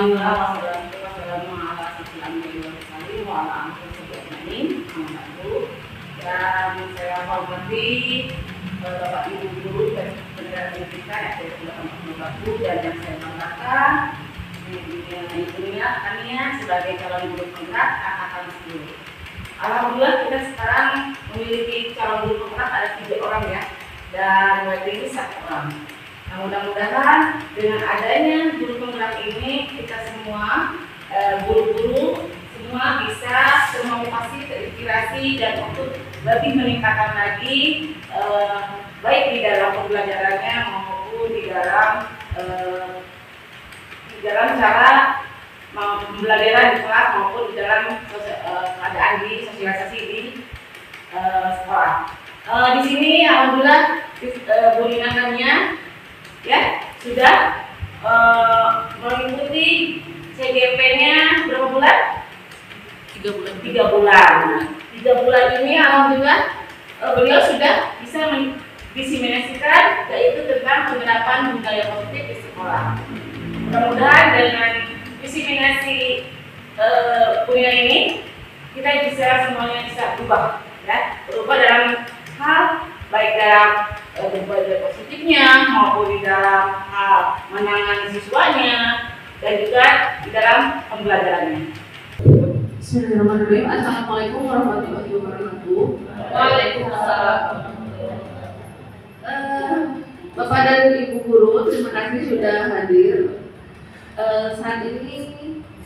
Alhamdulillah. Dan saya hormati Bapak Ibu Guru dan Pendidikan Pendidikan yang sudah membantu dan yang saya banggakan Ibu-ibunya sebagai calon guru kontrak angkatan 10. Alhamdulillah kita sekarang memiliki calon guru kontrak ada 3 orang ya, dan waiting list 1 orang. Nah, mudah-mudahan dengan adanya guru kontrak ini kita semua guru-guru semua bisa termotivasi, terinspirasi dan untuk lebih meningkatkan lagi baik di dalam pembelajarannya maupun di dalam cara pembelajaran di kelas maupun di dalam keadaan di sosialisasi di sekolah. Di sini alhamdulillah Bu Nina ya sudah mengikuti CGP-nya berapa bulan? 3 bulan. 3 bulan. 3 bulan ini alhamdulillah beliau sudah bisa mendiseminasikan yaitu tentang penerapan budaya positif di sekolah. Mudah-mudahan dengan diseminasi budaya ini kita bisa semuanya bisa berubah ya, berubah dalam hal baik dalam budaya positifnya maupun di dalam hal menangani siswanya dan juga di dalam pembelajarannya. Bismillahirrahmanirrahim. Assalamualaikum warahmatullahi wabarakatuh. Waalaikumsalam. Bapak dan Ibu Guru, terima kasih sudah hadir. Saat ini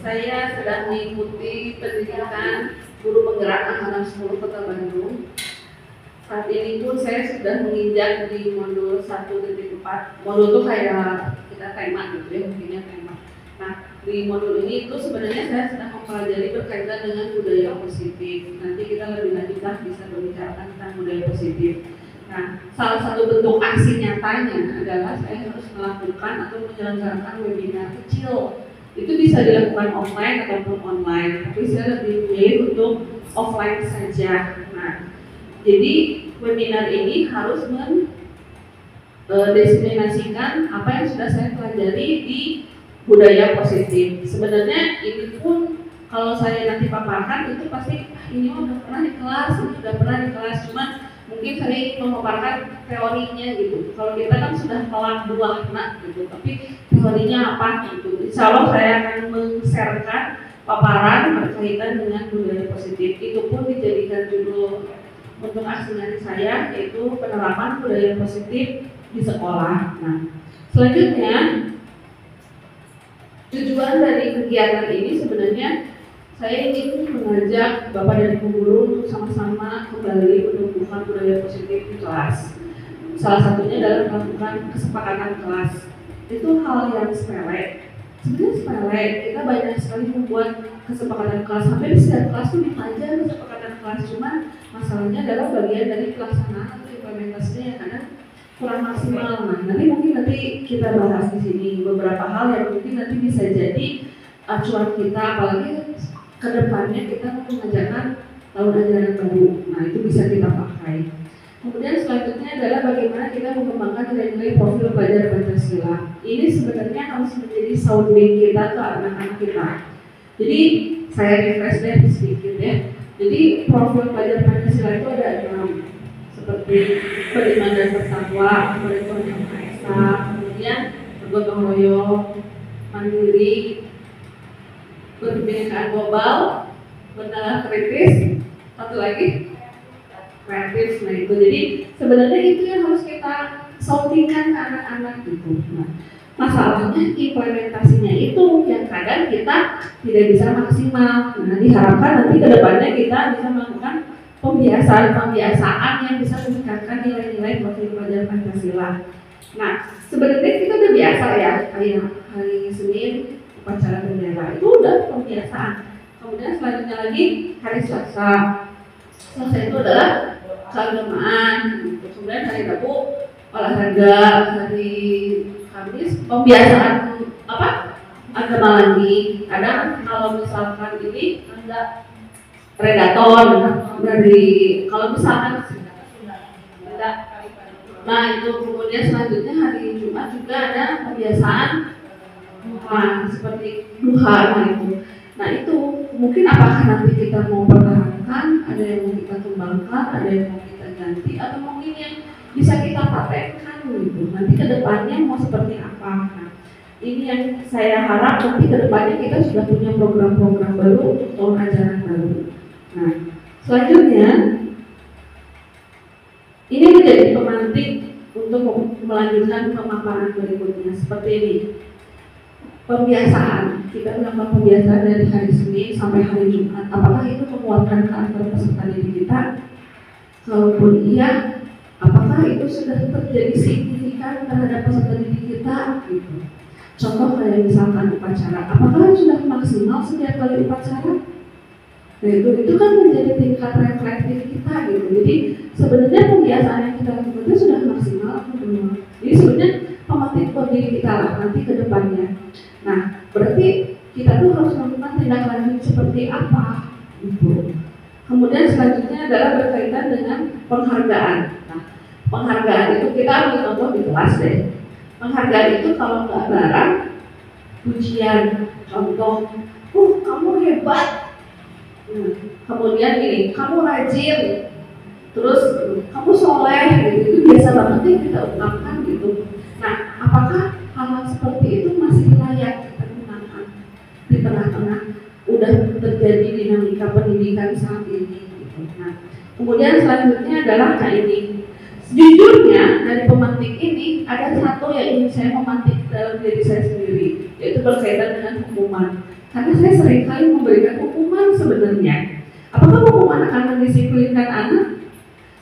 saya sedang mengikuti pendidikan guru penggerak angkatan 10 Kota Bandung. Saat ini pun saya sudah menginjak di modul 1.4. Modul itu kayak kita tema gitu ya, mungkinnya tema. Nah, di modul ini itu sebenarnya saya sedang mempelajari berkaitan dengan budaya positif. Nanti kita lebih lanjut bisa berbicara tentang budaya positif. Nah, salah satu bentuk aksi nyatanya adalah saya harus melakukan atau menyelenggarakan webinar kecil. Itu bisa dilakukan offline ataupun online, tapi saya lebih memilih untuk offline saja. Nah, jadi webinar ini harus mendiseminasikan apa yang sudah saya pelajari di budaya positif. Sebenarnya ini pun kalau saya nanti paparkan itu pasti ini udah pernah di kelas, cuman mungkin saya ingin memaparkan teorinya gitu. Kalau kita kan sudah pelan buahna gitu, tapi teorinya apa gitu. Insya Allah saya akan men-sharekan paparan berkaitan dengan budaya positif. Itu pun dijadikan judul untuk aksi saya, yaitu penerapan budaya positif di sekolah. Nah, selanjutnya tujuan dari kegiatan ini sebenarnya saya ingin mengajak Bapak dan Ibu Guru untuk sama-sama kembali menumbuhkan budaya positif di kelas. Salah satunya adalah melakukan kesepakatan kelas. Itu hal yang sepele. Sebenarnya sepele, kita banyak sekali membuat kesepakatan kelas. Hampir di setiap kelas itu dipelajari kesepakatan kelas. Cuman masalahnya adalah bagian dari pelaksanaan atau implementasinya yang kadang kurang maksimal. Nah, nanti kita bahas di sini beberapa hal yang mungkin nanti bisa jadi acuan kita, apalagi kedepannya kita mengajarkan tahun ajaran baru. Nah, itu bisa kita pakai. Kemudian selanjutnya adalah bagaimana kita mengembangkan nilai-nilai profil pelajar Pancasila. Ini sebenarnya harus menjadi sounding kita ke anak-anak kita. Jadi saya refresh deh sedikit ya. Jadi profil pelajar Pancasila itu ada 6, seperti beriman dan bertakwa, berikut yang Maha Esa, kemudian bergotong royong, mandiri, berkebinekaan global, bernalar kritis, satu lagi kreatif. Nah itu jadi sebenarnya itu yang harus kita soundingkan ke anak-anak gitu. Nah, masalahnya implementasinya itu yang kadang kita tidak bisa maksimal. Nah, diharapkan nanti kedepannya kita bisa melakukan pembiasaan yang bisa meningkatkan nilai-nilai profil pelajar Pancasila. Nah, sebenarnya kita udah biasa ya, kayak hari Senin upacara bendera itu udah pembiasaan. Kemudian selanjutnya lagi hari Selasa. Selasa itu adalah keagamaan. Kemudian hari Rabu olahraga, hari Kamis pembiasaan agama lagi. Kadang kalau misalkan ini ada predator dari kalau misalkan nah itu kemudian selanjutnya hari Jumat juga ada kebiasaan seperti duha itu. Nah itu mungkin apakah nanti kita mau pertahankan, ada yang mau kita kembangkan, ada yang mau kita ganti, atau mungkin yang bisa kita patenkan gitu. Nanti kedepannya mau seperti apa? Nah, ini yang saya harap nanti kedepannya kita sudah punya program-program baru untuk tahun ajaran baru. Nah, selanjutnya ini menjadi pemantik untuk melanjutkan pemaparan berikutnya seperti ini. Pembiasaan, kita melakukan pembiasaan dari hari Senin sampai hari Jumat. Apakah itu menguatkan karakter peserta didik kita? Kalaupun iya, apakah itu sudah terjadi signifikan terhadap peserta didik kita? Gitu. Contoh kayak misalkan upacara, apakah sudah maksimal setiap kali upacara? Nah itu kan menjadi tingkat reflektif kita gitu. Jadi sebenarnya pembiasaan yang kita lakukan itu sudah maksimal atau belum? Jadi sebenarnya pemantik buat diri kita lah nanti ke depannya. Nah, berarti kita tuh harus melakukan tindak lanjut seperti apa gitu. Kemudian selanjutnya adalah berkaitan dengan penghargaan. Nah, penghargaan itu kita ambil contoh di kelas deh. Penghargaan itu kalau nggak barang, pujian, contoh, kamu hebat. Nah, kemudian ini, kamu rajin, terus kamu soleh, gitu. Itu biasa banget nih kita ungkapkan gitu. Nah, apakah hal-hal seperti itu masih layak kita gunakan di tengah-tengah udah terjadi dinamika pendidikan saat ini gitu. Nah, kemudian selanjutnya adalah ini. Sejujurnya dari pemantik ini ada satu yang ingin saya memantik dalam diri saya sendiri, yaitu berkaitan dengan hukuman. Karena saya seringkali memberikan hukuman sebenarnya. Apakah hukuman akan mendisiplinkan anak?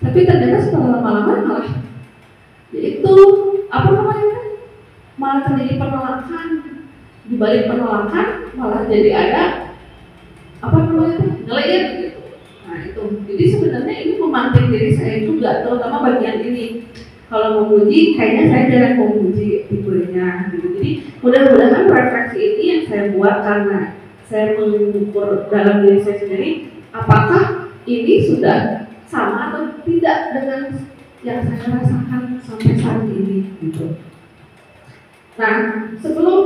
Tapi ternyata setelah lama-lama malah itu apa namanya? Malah terjadi penolakan. Di balik penolakan malah jadi ada apa namanya? Ngelayar gitu. Nah itu. Jadi sebenarnya ini memantik diri saya juga, terutama bagian ini. Kalau memuji, kayaknya saya jarang memuji tipenya gitu. Jadi mudah-mudahan refleksi ini yang saya buat karena saya mengukur dalam diri saya sendiri, apakah ini sudah sama atau tidak dengan yang saya rasakan sampai saat ini gitu. Nah, sebelum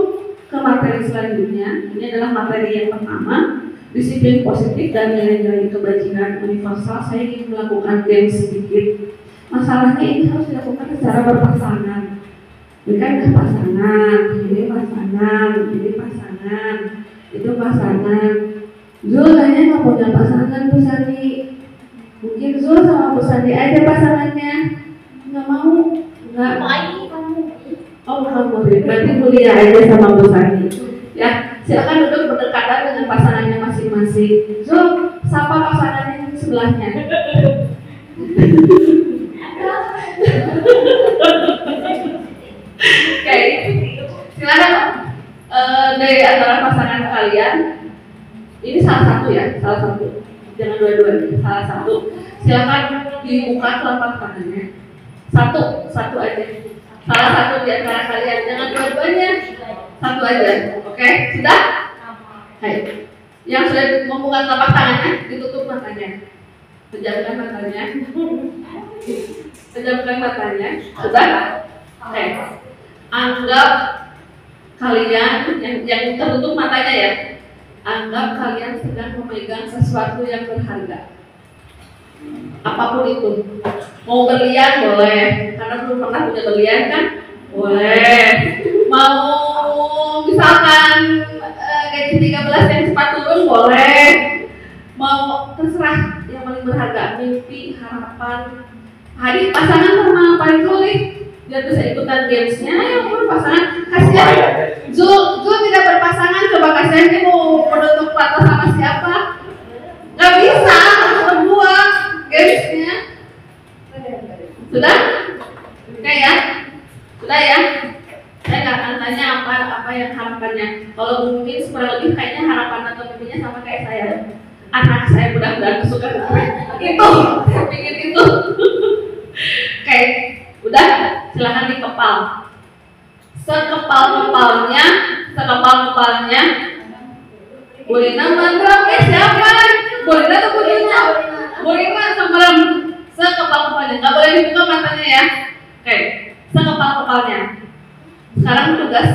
ke materi selanjutnya, ini adalah materi yang pertama, disiplin positif dan nilai-nilai kebajikan universal. Saya ingin melakukan game sedikit. Masalahnya ini harus dilakukan secara berpasangan. Ini kan ada pasangan, ini pasangan, ini pasangan, itu pasangan. Zul kayaknya nggak punya pasangan Bu Sandi. Mungkin Zul sama Bu Sandi aja pasangannya. Nggak mau, nggak mau kamu. Oh kamu, berarti kuliah aja sama Bu Sandi. Ya, silakan duduk berdekatan dengan pasangannya masing-masing. Zul, sapa pasangannya sebelahnya. Oke, silakan dari antara pasangan kalian. Ini salah satu ya, salah satu. Jangan dua-duanya, salah satu. Silakan dibuka telapak tangannya. Satu aja. Salah satu di antara kalian, jangan dua-duanya. Satu aja, oke? Sudah? Hai. Yang sudah membuka telapak tangannya, ditutup matanya. Pejamkan matanya. Pejamkan matanya. Sudah? Oke. Anggap kalian yang tertutup matanya ya. Anggap kalian sedang memegang sesuatu yang berharga. Apapun itu. Mau berlian boleh, karena belum pernah punya berlian kan? Boleh. Mau misalkan gaji 13 yang cepat turun boleh. Mau terserah yang paling berharga, mimpi, harapan. Hari pasangan sama paling sulit. Dia bisa ikutan gamesnya, yang berpasangan. Kasihan. Zul tidak berpasangan, coba kasihan dia mau menutup mata sama siapa? Gak bisa, berdua gamesnya. Sudah? Oke ya? Sudah ya? Saya nggak akan tanya apa yang harapannya. Kalau mungkin kurang lebih kayaknya harapan atau mimpinya sama kayak saya. Anak saya mudah-mudahan suka itu, saya ingin itu. Oke, udah silakan dikepal. Sekepal-kepalnya, Bolina mantra, siapa? Bolina atau Bolina? Bolina sama sekepal-kepalnya, nggak boleh dibuka matanya ya. Oke, sekepal-kepalnya. Sekarang tugas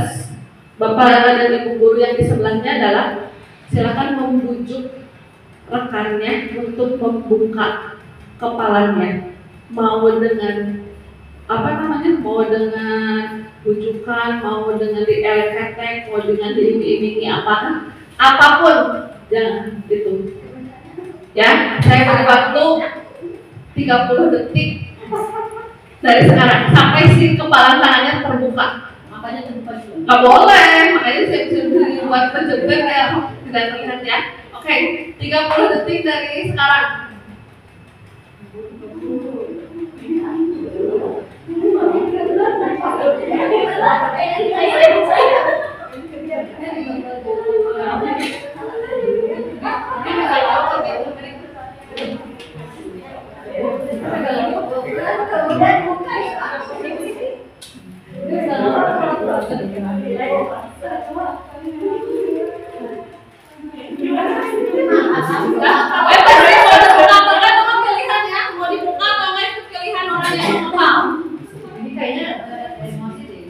Bapak dan Ibu guru yang di sebelahnya adalah silakan membujuk rekannya untuk membuka kepalanya, mau dengan mau dengan bujukan, mau dengan dielek-elek, mau dengan diiming-imingi apapun, jangan itu. Ya, saya beri waktu 30 detik dari sekarang sampai si kepala tangannya terbuka. Makanya terbuka juga. Nggak boleh, makanya saya bisa buat penjepit ya, tidak terlihat ya. Oke, 30 detik dari sekarang.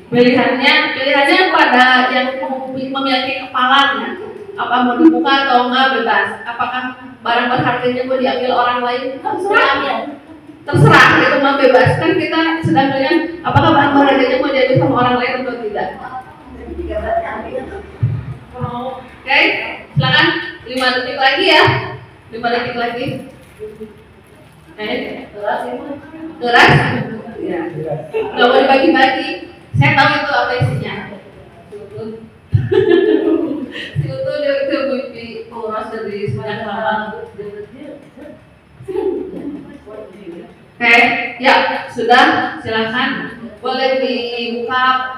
Pilihannya pada yang memiliki kepalanya, apa mau dibuka atau enggak bebas. Apakah barang berharganya mau diambil orang lain? Terserah, itu mah bebas. Kan kita sedang dengan apakah barang berharganya mau diambil sama orang lain atau tidak. Oke, silakan 5 detik lagi ya. 5 detik lagi. Keras. Ya. Nggak mau dibagi-bagi. Saya tahu itu apa isinya. Itu dia mimpi poros dari semangat lama. Oke, ya sudah, silakan boleh dibuka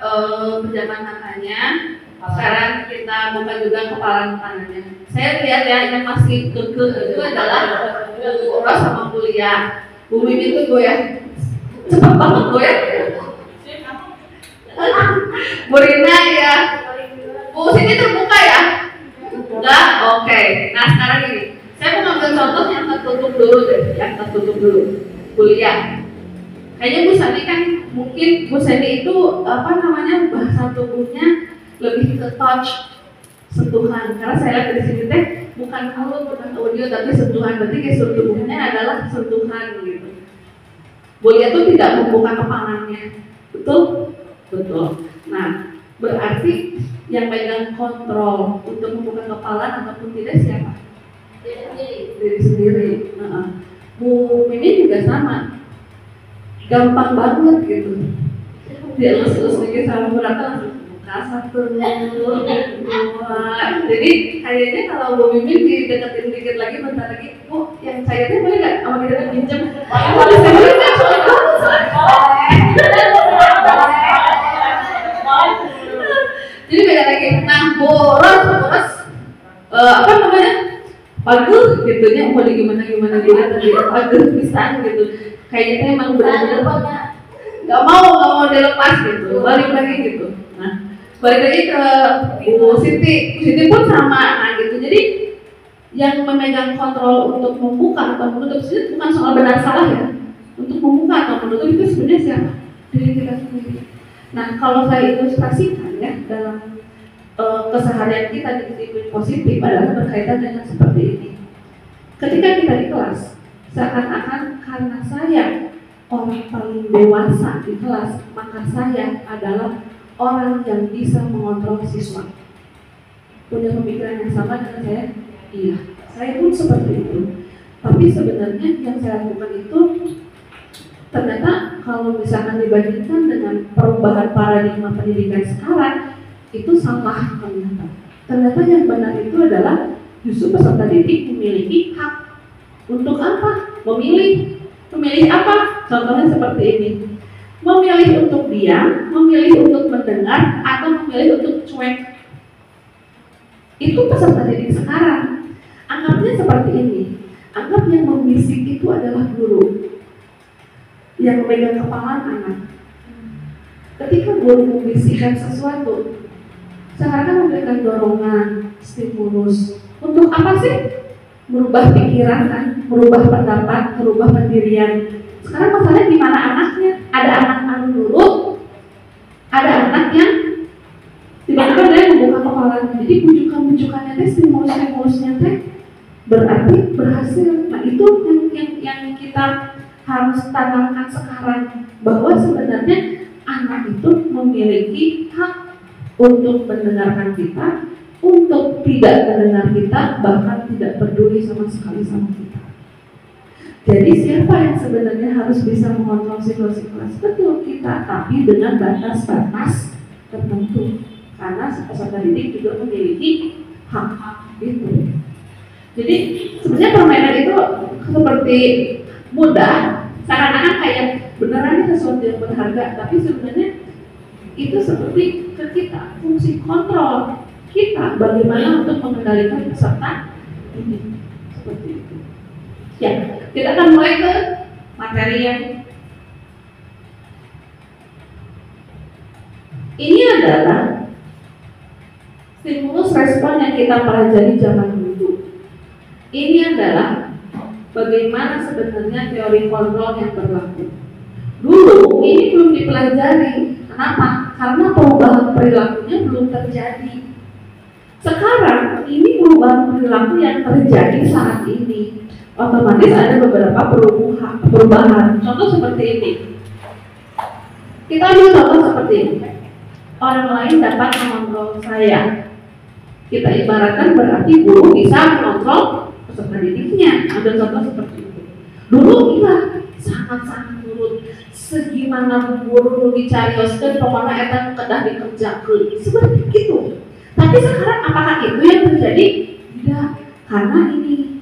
penjaman matanya. Sekarang kita buka juga kepala tangannya. Saya lihat ya yang masih kekeh itu adalah Bu Ros sama kuliah. Bu Mimi itu goyah, cepat banget goyah. Bu Rina ya. Bu Siti terbuka ya? Enggak? Oke. Nah sekarang ini, saya mau ngambil contoh yang tertutup dulu deh, yang tertutup dulu. Kuliah. Kayaknya Bu Sani kan mungkin Bu Sani itu bahasa tubuhnya lebih ke touch, sentuhan. Karena saya lihat di sini teh bukan mulut, bukan audio, tapi sentuhan. Berarti gestur tubuhnya adalah sentuhan gitu. Bu Lia tuh tidak membuka kepalanya, betul? Betul. Nah, berarti yang pegang kontrol untuk membuka kepala ataupun tidak siapa? Diri sendiri. Bu Mimi juga sama. Gampang banget gitu. Dia lulus sedikit sama Bu Rata langsung buka 1, 2. Jadi kayaknya kalau Bu Mimi dideketin dikit lagi, bentar lagi, Bu, yang cairnya boleh nggak? Sama kita pinjam? Jadi beda lagi. Nah, boros, bagus gitunya, mau gimana tadi, bagus pisan gitu. Kayaknya emang benar-benar nggak mau dilepas gitu, balik lagi gitu. Nah, balik lagi ke Bu Siti pun sama, nah gitu. Jadi yang memegang kontrol untuk membuka atau menutup itu bukan soal benar salah ya. Untuk membuka atau menutup itu sebenarnya siapa? Diri kita sendiri. Nah, kalau saya ilustrasikan ya dalam keseharian kita di disiplin positif adalah berkaitan dengan seperti ini. Ketika kita di kelas, seakan-akan karena saya orang paling dewasa di kelas, maka saya adalah orang yang bisa mengontrol siswa. Punya pemikiran yang sama dengan saya? Iya, saya pun seperti itu. Tapi sebenarnya yang saya lakukan itu ternyata kalau misalkan dibandingkan dengan perubahan paradigma pendidikan sekarang, itu salah ternyata. Ternyata yang benar itu adalah justru peserta didik memiliki hak. Untuk apa? Memilih apa? Contohnya seperti ini. Memilih untuk diam, memilih untuk mendengar, atau memilih untuk cuek. Itu peserta didik sekarang. Anggapnya seperti ini. Anggap yang membisik itu adalah guru yang memegang kepala anak. Ketika guru membisikkan sesuatu, sekarang memberikan dorongan, stimulus. Untuk apa sih? Merubah pikiran kan, merubah pendapat, merubah pendirian. Sekarang masalahnya di mana anaknya? Ada anak nurut, ada anak yang tiba-tiba dia pengeluaran. Jadi bujukan-bujukannya teh, stimulus-stimulusnya teh berarti berhasil. Nah itu yang kita harus tanamkan sekarang, bahwa sebenarnya anak itu memiliki hak untuk mendengarkan kita, untuk tidak mendengar kita, bahkan tidak peduli sama sekali sama kita. Jadi siapa yang sebenarnya harus bisa mengontrol situasi kelas? Betul kita, tapi dengan batas-batas tertentu. Karena peserta didik juga memiliki hak-hak itu. Jadi sebenarnya permainan itu seperti mudah, seakan-akan kayak beneran itu sesuatu yang berharga, tapi sebenarnya itu seperti ke kita, fungsi kontrol kita bagaimana untuk mengendalikan peserta ini, seperti itu. Ya, kita akan mulai ke materi yang ini adalah stimulus respon yang kita pelajari zaman dulu. Ini adalah bagaimana sebenarnya teori kontrol yang berlaku. Dulu ini belum dipelajari. Kenapa? Karena perubahan perilakunya belum terjadi. Sekarang ini perubahan perilaku yang terjadi saat ini. Otomatis ada beberapa perubahan. Contoh seperti ini. Kita ambil contoh seperti ini. Orang lain dapat mengontrol saya. Kita ibaratkan berarti guru bisa mengontrol peserta didiknya. Ambil contoh seperti itu. Dulu iya, sangat-sangat nurut. Segimana guru dicarioskeun pokoknya eta kedah dikerjakeun. Seperti itu. Tapi sekarang apakah itu yang terjadi? Tidak, karena ini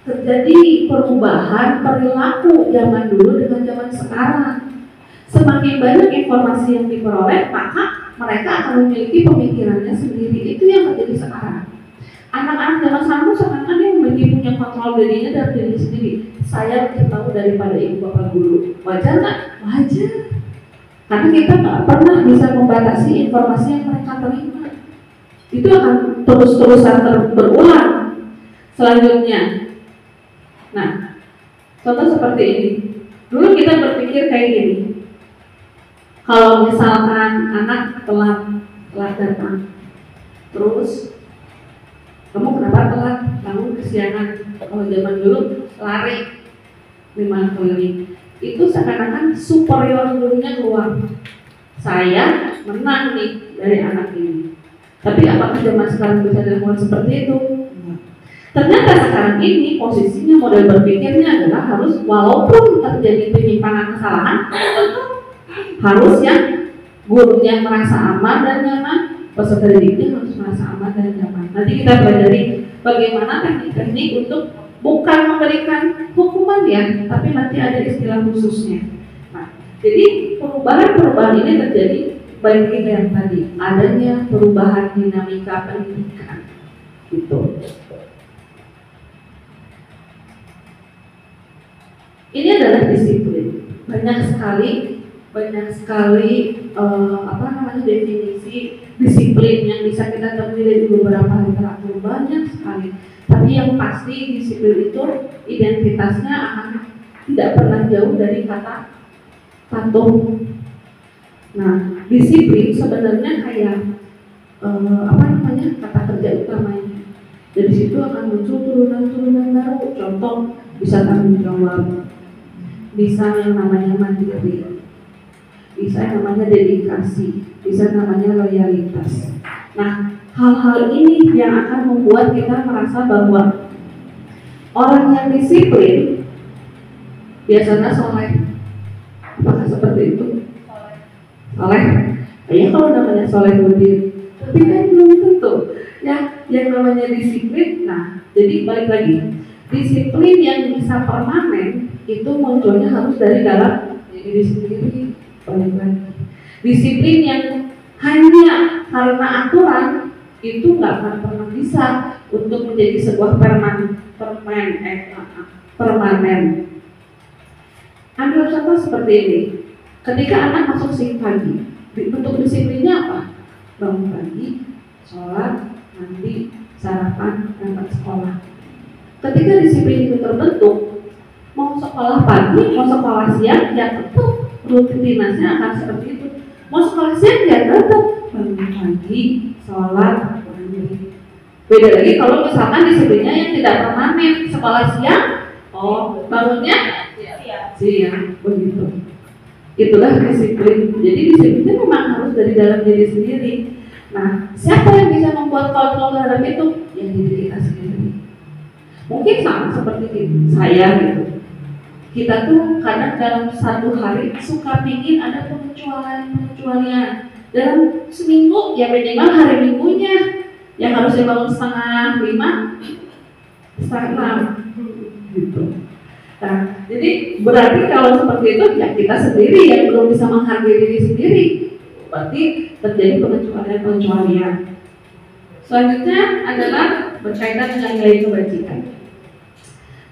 terjadi perubahan perilaku zaman dulu dengan zaman sekarang. Semakin banyak informasi yang diperoleh, maka mereka akan memiliki pemikirannya sendiri. Itu yang terjadi sekarang. Anak-anak zaman sekarang sekarang dia memiliki punya kontrol dirinya dan diri sendiri. Saya lebih tahu daripada ibu bapak guru. Wajar nggak? Wajar. Karena kita nggak pernah bisa membatasi informasi yang mereka terima. Itu akan terus-terusan berulang. Selanjutnya, nah, contoh seperti ini. Dulu kita berpikir kayak gini. Kalau misalkan anak telat datang, terus kamu kenapa telat? Kamu kesiangan. Kalau zaman dulu lari 5 keliling. Itu seakan-akan superior gurunya keluar. Saya menang nih dari anak ini. Tapi apakah zaman sekarang bisa dilakukan seperti itu? Ternyata sekarang ini posisinya model berpikirnya adalah harus walaupun terjadi penyimpangan kesalahan, harus yang gurunya merasa aman dan nyaman, peserta didiknya harus merasa aman dan nyaman. Nanti kita pelajari bagaimana teknik-teknik untuk bukan memberikan hukuman ya, tapi nanti ada istilah khususnya. Nah, jadi perubahan-perubahan ini terjadi baik kita yang tadi, adanya perubahan dinamika pendidikan. Gitu. Ini adalah disiplin. Banyak sekali definisi disiplin yang bisa kita temui dari beberapa literatur, banyak sekali. Tapi yang pasti disiplin itu identitasnya akan tidak pernah jauh dari kata patuh. Nah, disiplin sebenarnya kayak kata kerja utamanya. Dari situ akan muncul turunan-turunan baru. Contoh, bisa tanggung jawab, bisa yang namanya mandiri, bisa yang namanya dedikasi, bisa namanya loyalitas. Nah, hal-hal ini yang akan membuat kita merasa bahwa orang yang disiplin biasanya soleh. Apakah seperti itu? Soleh? Ya kalau namanya soleh lebih, tapi kan belum tentu. Ya, yang namanya disiplin. Nah, jadi balik lagi, disiplin yang bisa permanen itu munculnya harus dari dalam diri sendiri. Balik lagi, disiplin yang hanya karena aturan itu nggak akan pernah bisa untuk menjadi sebuah permanen. Ambil contoh seperti ini. Ketika anak masuk shift pagi, bentuk disiplinnya apa? Bangun pagi, sholat, mandi, sarapan, berangkat sekolah. Ketika disiplin itu terbentuk, mau sekolah pagi, mau sekolah siang, ya tetap rutinitasnya akan seperti itu. Mau sekolah siang, ya tetap bangun pagi, sholat, mandiri. Beda lagi kalau misalkan disebutnya yang tidak permanen, sekolah siang, bangunnya siang, begitu. Itulah disiplin. Jadi disiplinnya memang harus dari dalam diri sendiri. Nah, siapa yang bisa membuat kontrol terhadap itu? Yang diri kita sendiri. Mungkin sama seperti saya gitu. Kita tuh kadang dalam satu hari suka pingin ada pengecualian. Dalam seminggu ya minimal hari minggunya yang harusnya bangun 4:30, 4:30 gitu. Nah, jadi berarti kalau seperti itu ya kita sendiri yang belum bisa menghargai diri sendiri. Berarti terjadi pengecualian. Selanjutnya adalah berkaitan dengan nilai kebajikan.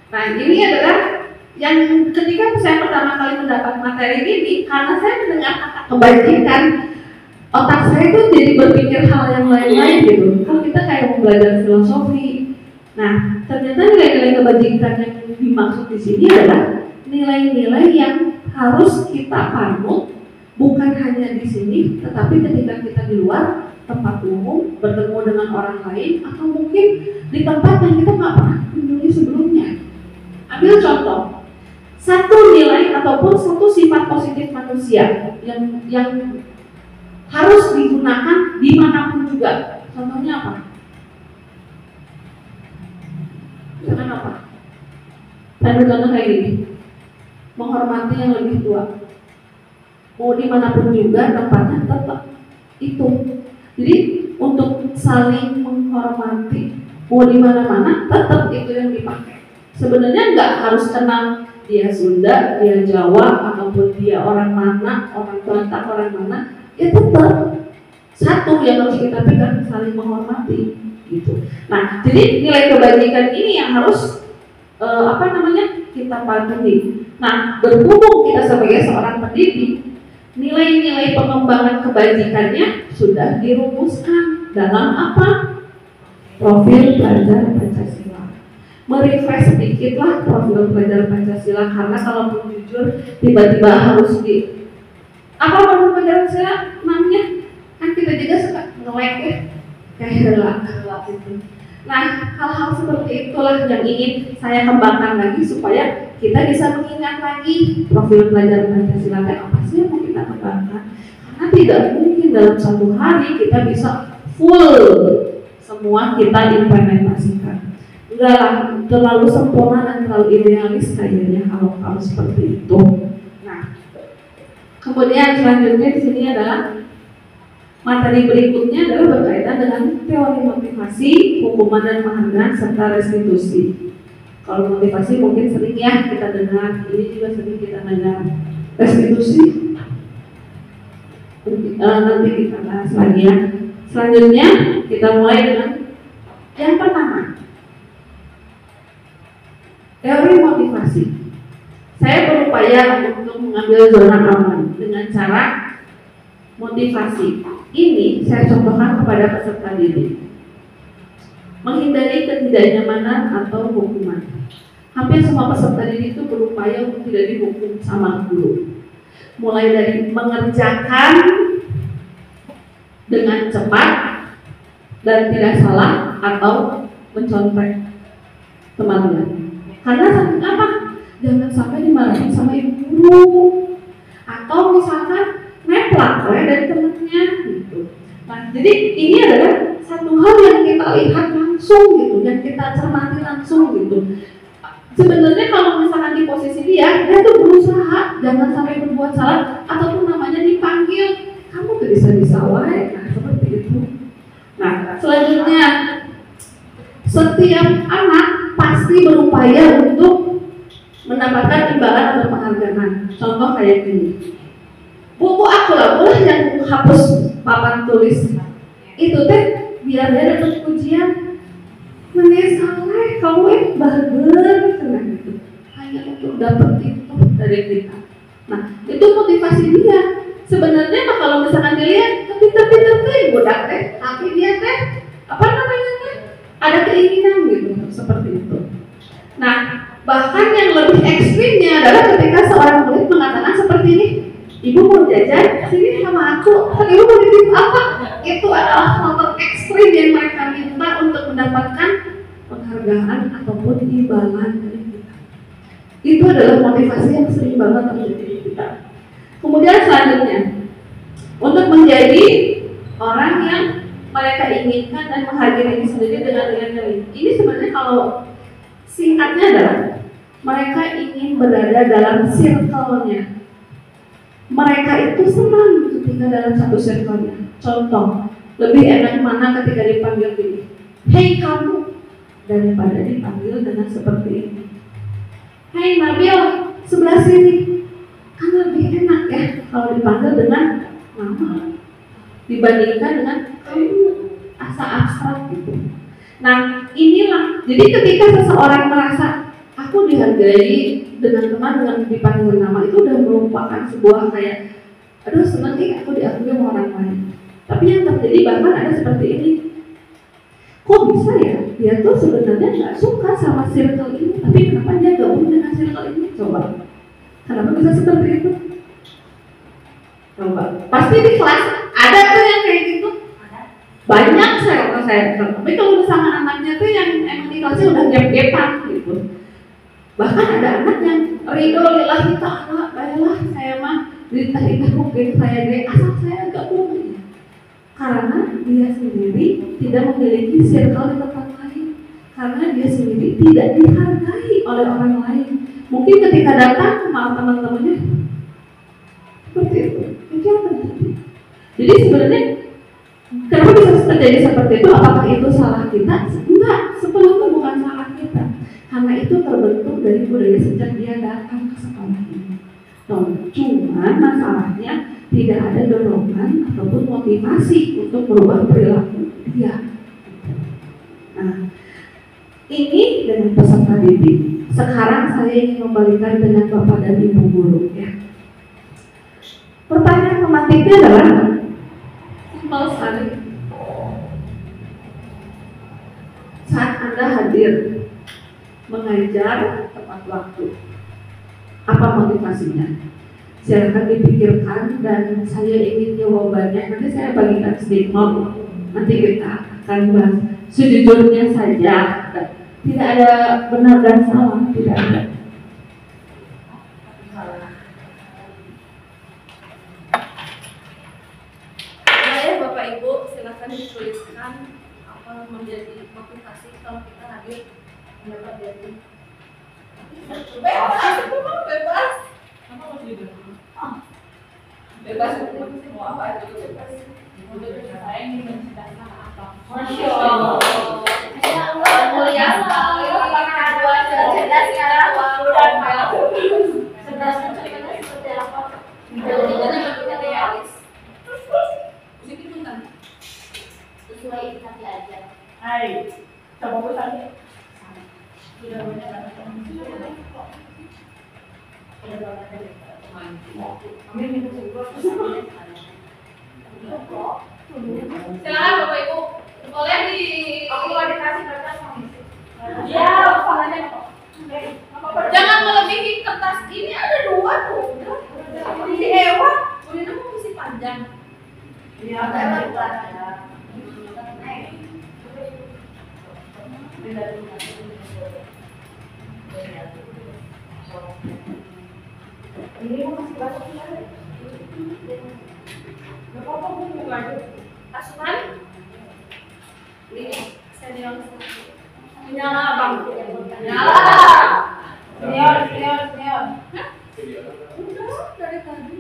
Nah, ini adalah yang ketika saya pertama kali mendapat materi ini, karena saya mendengar kata kebajikan, otak saya tuh jadi berpikir hal yang lain-lain gitu. Kalau kita kayak mau belajar filosofi, nah ternyata nilai-nilai kebajikan yang dimaksud di sini adalah nilai-nilai yang harus kita panut, bukan hanya di sini, tetapi ketika kita di luar tempat umum, bertemu dengan orang lain, atau mungkin di tempat yang kita nggak pernah kunjungi sebelumnya. Ambil contoh, satu nilai ataupun satu sifat positif manusia yang harus digunakan dimanapun juga. Contohnya apa? Misalkan apa? Saya contoh kayak gini, menghormati yang lebih tua. Mau dimanapun juga tempatnya tetap itu. Jadi untuk saling menghormati, mau dimana-mana tetap itu yang dipakai. Sebenarnya nggak harus kenal dia Sunda, dia Jawa, ataupun dia orang mana, orang Batak, orang mana, ya tetap satu yang harus kita pegang, saling menghormati gitu. Nah, jadi nilai kebajikan ini yang harus kita patuhi. Nah, berhubung kita sebagai seorang pendidik, nilai-nilai pengembangan kebajikannya sudah dirumuskan dalam apa? Profil pelajar Pancasila. Merefresh sedikitlah profil pelajar Pancasila, karena kalau pun jujur tiba-tiba harus apa profil pelajar Pancasila namanya? Kan kita juga suka nge-like ya, kayak relak gitu. Nah, hal-hal seperti itulah yang ingin saya kembangkan lagi supaya kita bisa mengingat lagi profil pelajar Pancasila apa sih yang mau kita kembangkan. Karena tidak mungkin dalam satu hari kita bisa full semua kita implementasikan. Enggak lah, terlalu sempurna dan terlalu idealis kayaknya kalau seperti itu. Nah, kemudian selanjutnya di sini adalah materi berikutnya adalah berkaitan dengan teori motivasi, hukuman dan penghargaan serta restitusi. Kalau motivasi mungkin sering ya kita dengar, ini juga sering kita dengar. Restitusi nanti kita bahas lagi ya. Selanjutnya kita mulai dengan yang pertama, teori motivasi. Saya berupaya untuk mengambil zona aman dengan cara motivasi. Ini saya contohkan kepada peserta didik. Menghindari ketidaknyamanan atau hukuman. Hampir semua peserta didik itu berupaya untuk tidak dihukum sama guru. Mulai dari mengerjakan dengan cepat dan tidak salah atau mencontek temannya. Karena apa? Jangan sampai dimarahin sama ibu guru, atau misalkan neplak dari temennya gitu. Nah, jadi ini adalah satu hal yang kita lihat langsung gitu, yang kita cermati langsung gitu. Sebenarnya kalau misalkan di posisi dia tuh berusaha jangan sampai berbuat salah, ataupun namanya dipanggil, kamu tuh bisa wae, nah seperti itu. Nah, selanjutnya setiap anak pasti berupaya untuk mendapatkan imbalan atau penghargaan. Contoh kayak gini. Buku akhlakul yang hapus papan tulis itu teh biar dia dapat pujian, menes saleh kamu bagus gitu. Hanya untuk dapat itu dari kita. Nah, itu motivasi dia. Sebenarnya mah kalau misalkan dilihat tapi budak teh, tapi dia teh ada keinginan gitu seperti itu. Nah, bahkan yang lebih ekstrimnya adalah ketika seorang murid mengatakan seperti ini, ibu mau jajan, sini sama aku, kan ibu mau nitip apa? Itu adalah hal terekstrim ekstrim yang mereka minta untuk mendapatkan penghargaan ataupun imbalan dari kita. Itu adalah motivasi yang sering banget terjadi di kita. Kemudian selanjutnya, untuk menjadi orang yang mereka inginkan dan menghargai diri sendiri dengan nilai. Ini sebenarnya kalau singkatnya adalah mereka ingin berada dalam circle-nya. Mereka itu senang ketika dalam satu circle-nya. Contoh, lebih enak mana ketika dipanggil gini, "Hei kamu," daripada dipanggil dengan seperti ini. "Hei Nabil, sebelah sini." Kan lebih enak ya kalau dipanggil dengan nama dibandingkan dengan kamu, asa abstrak gitu. Nah inilah, jadi ketika seseorang merasa aku dihargai dengan teman dengan dipanggil nama, itu udah merupakan sebuah kayak, aduh seneng nih aku diakui sama orang lain. Tapi yang terjadi bahkan ada seperti ini, kok bisa ya dia tuh sebenarnya nggak suka sama circle ini, tapi kenapa dia gabung dengan circle ini? Coba, kenapa bisa seperti itu? Coba, pasti di kelas ada tuh yang kayak gitu. Banyak saya, tapi kalau bersama anaknya tuh yang emang di kelasnya udah gap-gapan gitu. Bahkan ada anak yang ridho lillahi ta'ala, baiklah saya mah ditah-itah mungkin saya deh, asal saya gabung. Karena dia sendiri tidak memiliki circle di tempat lain, karena dia sendiri tidak dihargai oleh orang lain. Mungkin ketika datang malah teman-temannya seperti itu yang terjadi. Jadi sebenarnya kenapa bisa terjadi seperti itu? Apakah itu salah kita? Enggak, sepenuhnya bukan salah kita. Karena itu terbentuk dari budaya sejak dia datang ke sekolah ini. Cuman masalahnya tidak ada dorongan ataupun motivasi untuk merubah perilaku dia. Nah, ini dengan peserta didik. Sekarang saya ingin membalikan dengan Bapak dan Ibu guru ya. Pertanyaan pemantiknya adalah simpel sekali. Saat Anda hadir mengajar tepat waktu, apa motivasinya? Silakan dipikirkan dan saya ingin jawabannya. Nanti saya bagikan statement. Nanti kita akan bahas sejujurnya saja. Tidak ada benar dan salah, tidak ada. Bapak Ibu, silakan dituliskan apa menjadi motivasi kalau kita hadir mendapat jadi. Bebas. Apa mau jadi? Bebas mau apa aja bebas. Saya ingin menceritakan apa? Masya Allah. Mulia sekali. Apakah dua cerdas sekarang? Cerdas menceritakan seperti apa? Kita realis. Sesuai kita belajar. Hai, coba bertanya. Sudah banyak silakan Bapak Ibu, boleh di dikasih kertas mengisi. Ya, palanya kok. Jangan melebihi kertas ini, ada dua tuh. Isi Ewa, Bulina mau isi panjang. Iya, ada. Ini masih banyak ya. Gak apa-apa, gue mau lanjut. Asuhan? Ini senior. Nyala bang. Nyala. Senior. Hah? Udah dari tadi.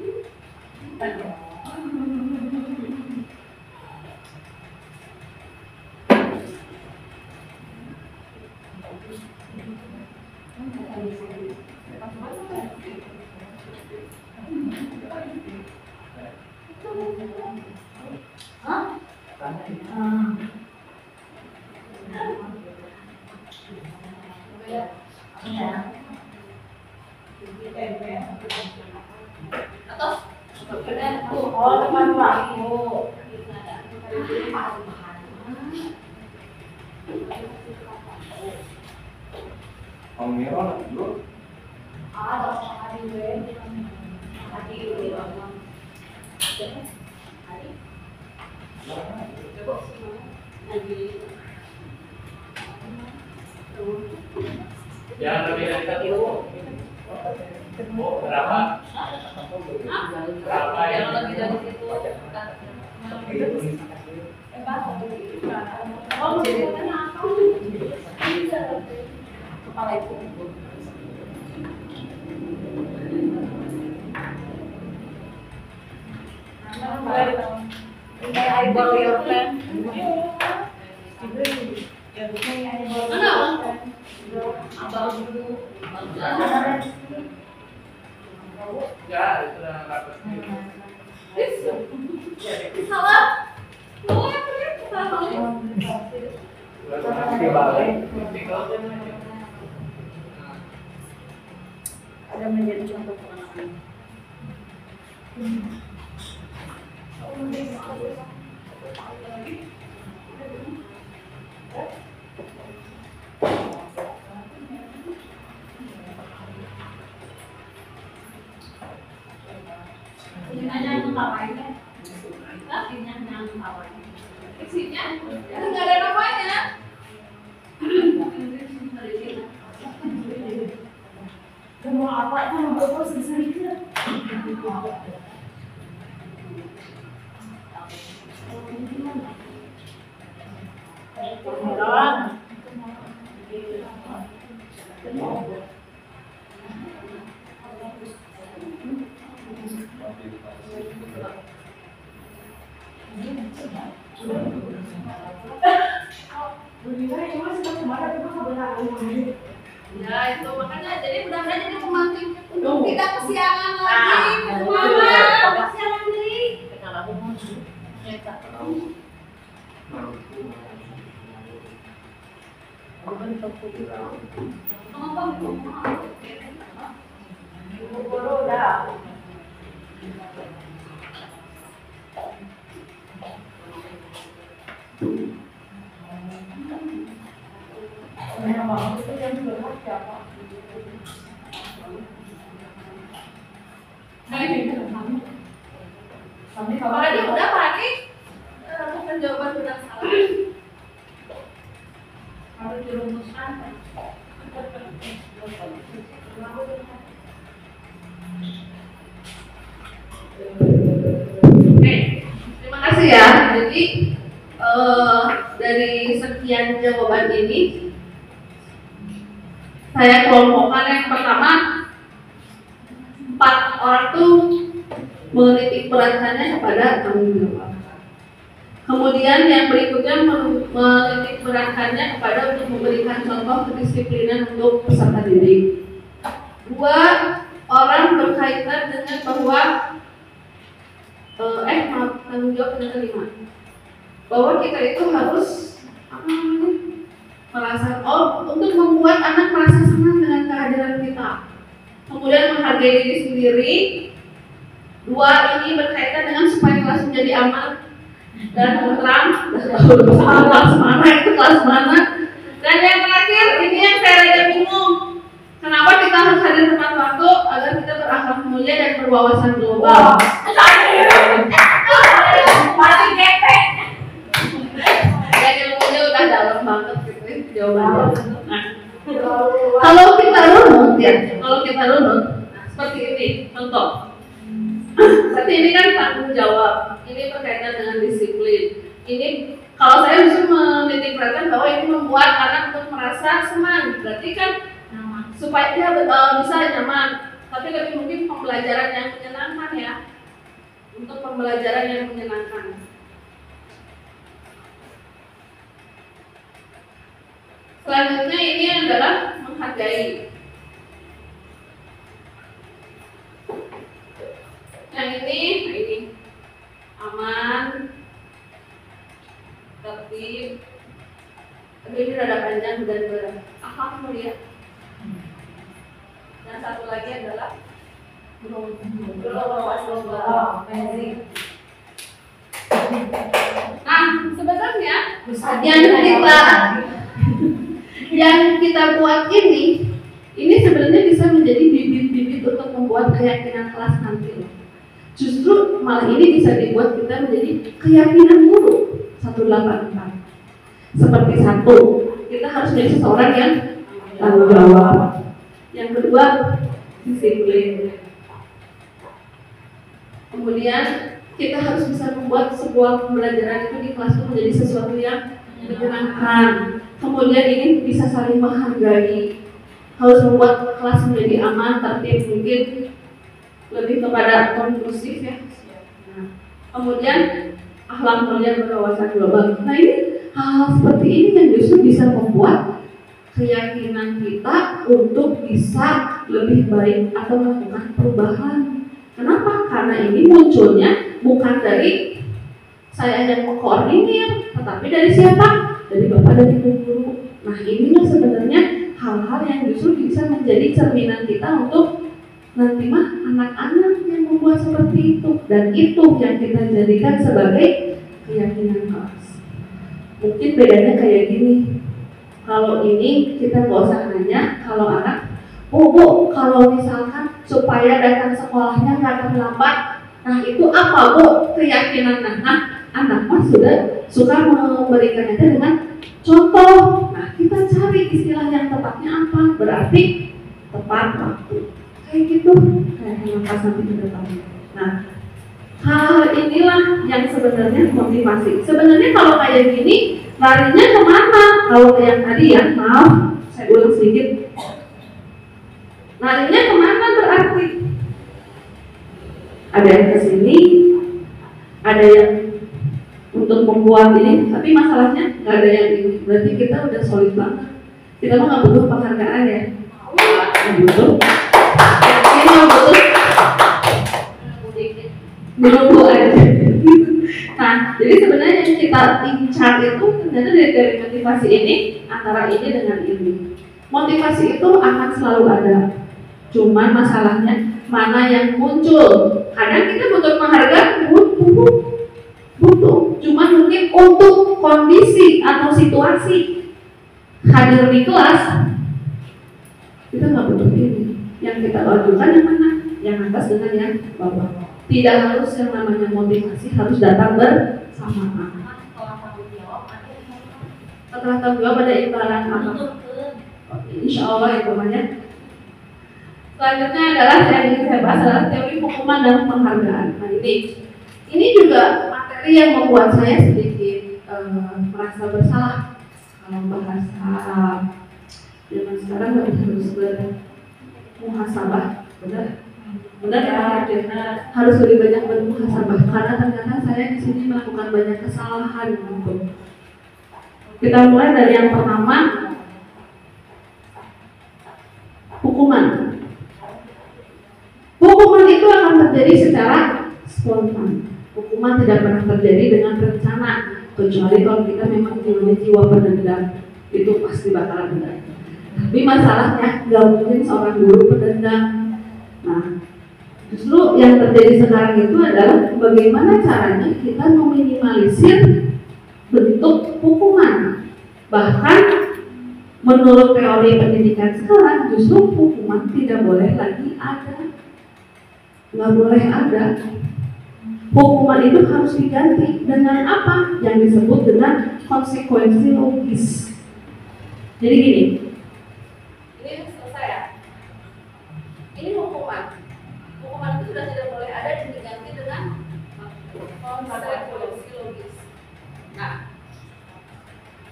Jangan lebih dari 1. Berapa? Berapa yang lebih dari situ? Kepala itu. I borrow your pen. Ya, itu rapat. Salah. Ada menjadi contoh anak-anak. Isinya nggak ada namanya. Mau apa? Mau apa sedikit. Ya itu makanya jadi mudah-mudahan jadi pemancing untuk tidak kesiangan lagi. Mama, kesiangan diri. Apalagi udah pagi, bukan jawaban benar salah. Harus dirumuskan. Oke, terima kasih ya. Jadi dari sekian jawaban ini, saya kelompokkan yang pertama 4 orang tuh menitik beratkannya kepada tanggung jawab. Kemudian yang berikutnya menitik beratkannya kepada untuk memberikan contoh kedisiplinan untuk peserta didik. 2 orang berkaitan dengan bahwa tanggung jawab yang kelima, bahwa kita itu harus merasa untuk membuat anak merasa senang dengan kehadiran kita. Kemudian menghargai diri sendiri. 2 ini berkaitan dengan supaya kelas menjadi aman dan tentram. Kelas mana itu kelas mana? Dan yang terakhir ini yang saya rada bingung. Kenapa kita harus hadir tepat waktu agar kita berakhlak mulia dan berwawasan global? Masih gepek. Ya ilmunya udah dalam banget gitu jawabannya. Nah, kalau kita runut, seperti ini contoh. Seperti ini kan tanggung jawab, ini berkaitan dengan disiplin. Ini kalau saya bisa menitik beratkan bahwa ini membuat anak untuk merasa senang, berarti kan supaya dia bisa nyaman. Tapi lebih mungkin pembelajaran yang menyenangkan ya, untuk pembelajaran yang menyenangkan. Selanjutnya ini adalah menghargai. Yang ini aman, tertib, tapi ini rada panjang dan berakhlak mulia. Dan satu lagi adalah berwawasan global. Nah, sebenarnya yang kita buat ini sebenarnya bisa menjadi bibit-bibit untuk membuat keyakinan kelas nanti loh. Justru malah ini bisa dibuat kita menjadi keyakinan guru 184. seperti satu, kita harus menjadi seseorang yang tanggung jawab. Yang kedua, disiplin. Kemudian kita harus bisa membuat sebuah pembelajaran itu di kelas itu menjadi sesuatu yang menyenangkan. Kemudian ini bisa saling menghargai. Harus membuat kelas menjadi aman, tertib, mungkin lebih kepada kondusif ya. Nah, kemudian akhlak mulia berwawasan global. Nah ini hal seperti ini yang justru bisa membuat keyakinan kita untuk bisa lebih baik atau melakukan perubahan. Kenapa? Karena ini munculnya bukan dari saya yang mengkoordinir, tetapi dari siapa? Dari Bapak dan Ibu guru. Nah inilah sebenarnya hal-hal yang justru bisa menjadi cerminan kita untuk nanti mah anak-anak yang membuat seperti itu, dan itu yang kita jadikan sebagai keyakinan kelas. Mungkin bedanya kayak gini. Kalau ini kita nggak usah nanya, kalau anak, oh Bu, kalau misalkan supaya datang sekolahnya nggak terlambat, nah itu apa Bu keyakinan nah anak mah sudah suka memberikannya dengan contoh. Nah kita cari istilah yang tepatnya apa, berarti tepat waktu. Kayak gitu, kayak yang pas nanti ke depan. Nah hal inilah yang sebenarnya motivasi. Sebenarnya kalau kayak gini larinya kemana? Kalau yang tadi ya, maaf, saya ulang sedikit. Larinya kemana berarti? Ada yang ke sini, ada yang untuk membuat ini, tapi masalahnya nggak ada yang ini. Berarti kita udah solid banget. Kita mah nggak butuh penghargaan ya? Nggak butuh. Ini nggak butuh. Menunggu aja. Nah, jadi sebenarnya yang kita incar itu ternyata dari motivasi ini, antara ini dengan ini. Motivasi itu akan selalu ada. Cuman masalahnya mana yang muncul. Kadang kita butuh penghargaan, butuh. Cuman mungkin untuk kondisi atau situasi hadir di kelas, kita nggak butuh ini. Yang kita ajukan yang mana? Yang atas dengan yang bawah. Tidak harus yang namanya motivasi harus datang bersamaan. Setelah tanggung jawab ada imbalan apa? Insya Allah itu namanya. Selanjutnya adalah yang ingin saya bahas adalah teori hukuman dan penghargaan. Nah ini juga materi yang membuat saya sedikit merasa bersalah. Kalau bahasa zaman sekarang harus bermuhasabah, benar ya, harus lebih banyak bermuhasabah karena ternyata saya di sini melakukan banyak kesalahan. Kita mulai dari yang pertama, hukuman. Hukuman itu akan terjadi secara spontan. Hukuman tidak pernah terjadi dengan rencana, kecuali kalau kita memang punya jiwa pendendam, itu pasti bakalan ada. Tapi masalahnya nggak mungkin seorang guru pendendam. Nah, justru yang terjadi sekarang itu adalah bagaimana caranya kita meminimalisir bentuk hukuman. Bahkan menurut teori pendidikan sekarang justru hukuman tidak boleh lagi ada. Nggak boleh ada. Hukuman itu harus diganti dengan apa? Yang disebut dengan konsekuensi logis. Jadi gini, ini selesai ya. Ini hukuman. Hukuman itu sudah tidak boleh ada dan diganti dengan konsekuensi logis. Nah,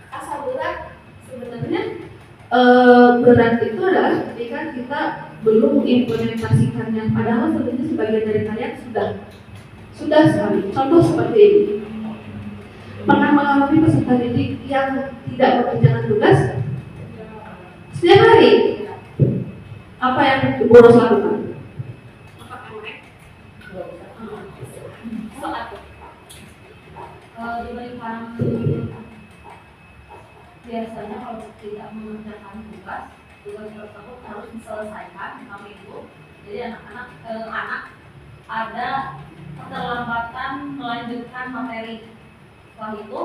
asal berat sebenarnya berat itu adalah ketika kita belum mengimplementasikannya. Padahal sebenarnya sebagian dari kalian sudah sekali. Contoh seperti ini. Pernah mengalami peserta didik yang tidak mengerjakan tugas setiap hari. Apa yang boros lakukan? Diberikan biasanya kalau tidak mengerjakan tugas tersebut harus diselesaikan sama ibu. Jadi anak ada keterlambatan melanjutkan materi. Setelah itu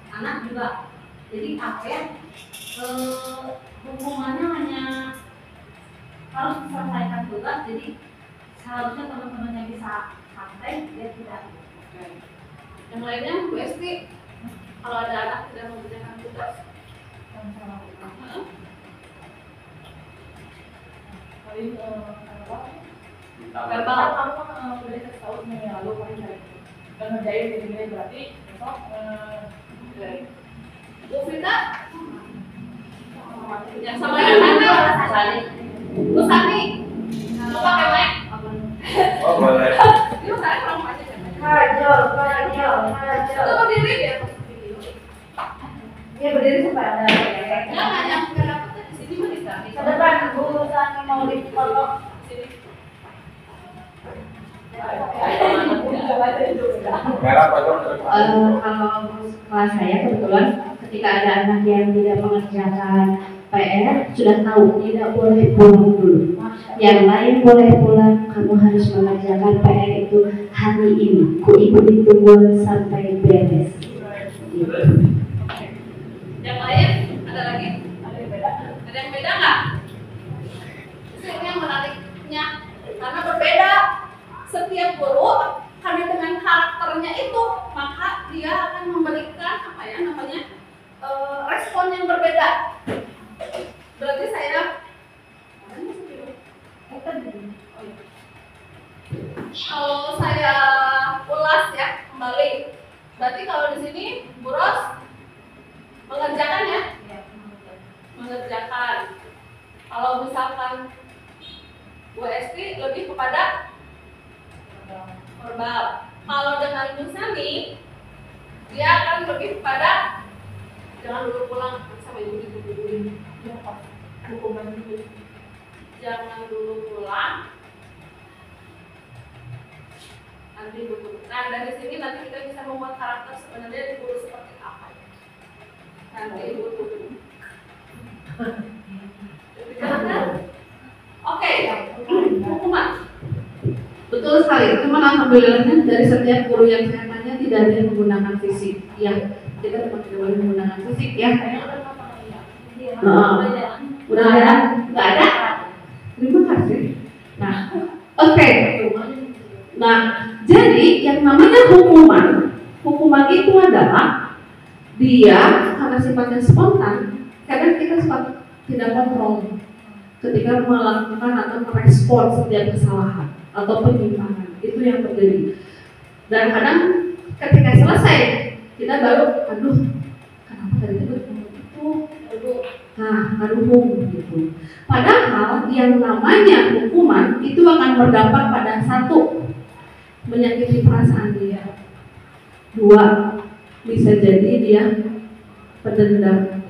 anak juga jadi apa ya, hukumannya hanya harus diselesaikan tugas. Jadi seharusnya teman-teman yang bisa santai dia tidak. Yang lainnya Bu Esti, kalau ada anak tidak mengerjakan tugas? Paling Verbal. kamu udah kasih tahu seminggu lalu paling hari ini. Dan ngerjain gini-gini berarti besok Bu Vita? Yang sama yang mana? Bu Sani? Bu pakai mic? Oh boleh. Ini saya kurang aja kan? Kajol. Itu berdiri ya? Ya berdiri supaya ada Jangan, yang nggak dapetnya di sini mah bisa. Ke depan Bu Sani mau dipoto. Sini. Merah pojok ke depan. Kalau kelas saya kebetulan ketika ada anak yang tidak mengerjakan PR sudah tahu tidak boleh pulang dulu. Yang lain boleh pulang, kamu harus mengerjakan PR itu hari ini. Ku ikuti tunggu sampai beres. Gitu. Yang lain ada lagi? Ada yang beda nggak? Ini yang menariknya karena berbeda. Setiap guru karena dengan karakternya itu maka dia akan memberikan apa ya namanya respon yang berbeda. Berarti saya kalau saya ulas ya kembali. Berarti kalau di sini Bu Ros mengerjakan ya? Mengerjakan. Kalau misalkan Bu Esti lebih kepada verbal. Kalau dengan Bu Sani, dia akan lebih kepada jangan dulu pulang sama ibu dulu. Hukuman dulu. Jangan dulu pulang. Nanti butuh. Nah dari sini nanti kita bisa membuat karakter sebenarnya di guru seperti apa. Nanti butuh. Oke, hukuman. Betul sekali, cuman alhamdulillahnya dari setiap guru yang saya tanya tidak ada yang menggunakan fisik. Ya, kita tetap tidak boleh menggunakan fisik ya. Mudah-mudahan nggak ada. Terima kasih. Nah, oke. Nah, jadi yang namanya hukuman itu adalah dia karena sifatnya spontan, kadang kita tidak kontrol ketika melakukan atau merespon setiap kesalahan atau penyimpangan itu yang terjadi. Dan kadang ketika selesai kita baru kenapa tadi itu gitu. Padahal yang namanya hukuman itu akan berdampak pada satu, menyakiti perasaan dia. Dua, bisa jadi dia pendendam.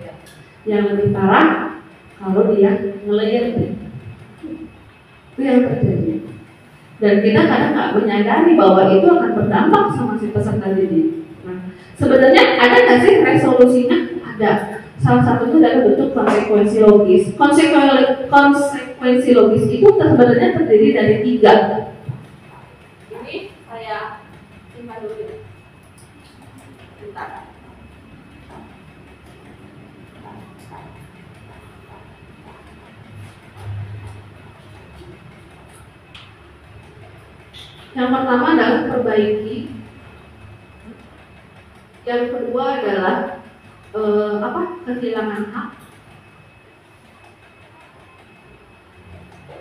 Yang lebih parah kalau dia ngelayar. Itu yang terjadi. Dan kita kadang nggak menyadari bahwa itu akan berdampak sama si peserta didik. Nah, sebenarnya ada nggak sih resolusinya? Ada. Salah satunya adalah bentuk konsekuensi logis. Konsekuensi logis itu sebenarnya terdiri dari 3. Ini saya simpan dulu ya. Bentar. Yang pertama adalah perbaiki. Yang kedua adalah kehilangan hak.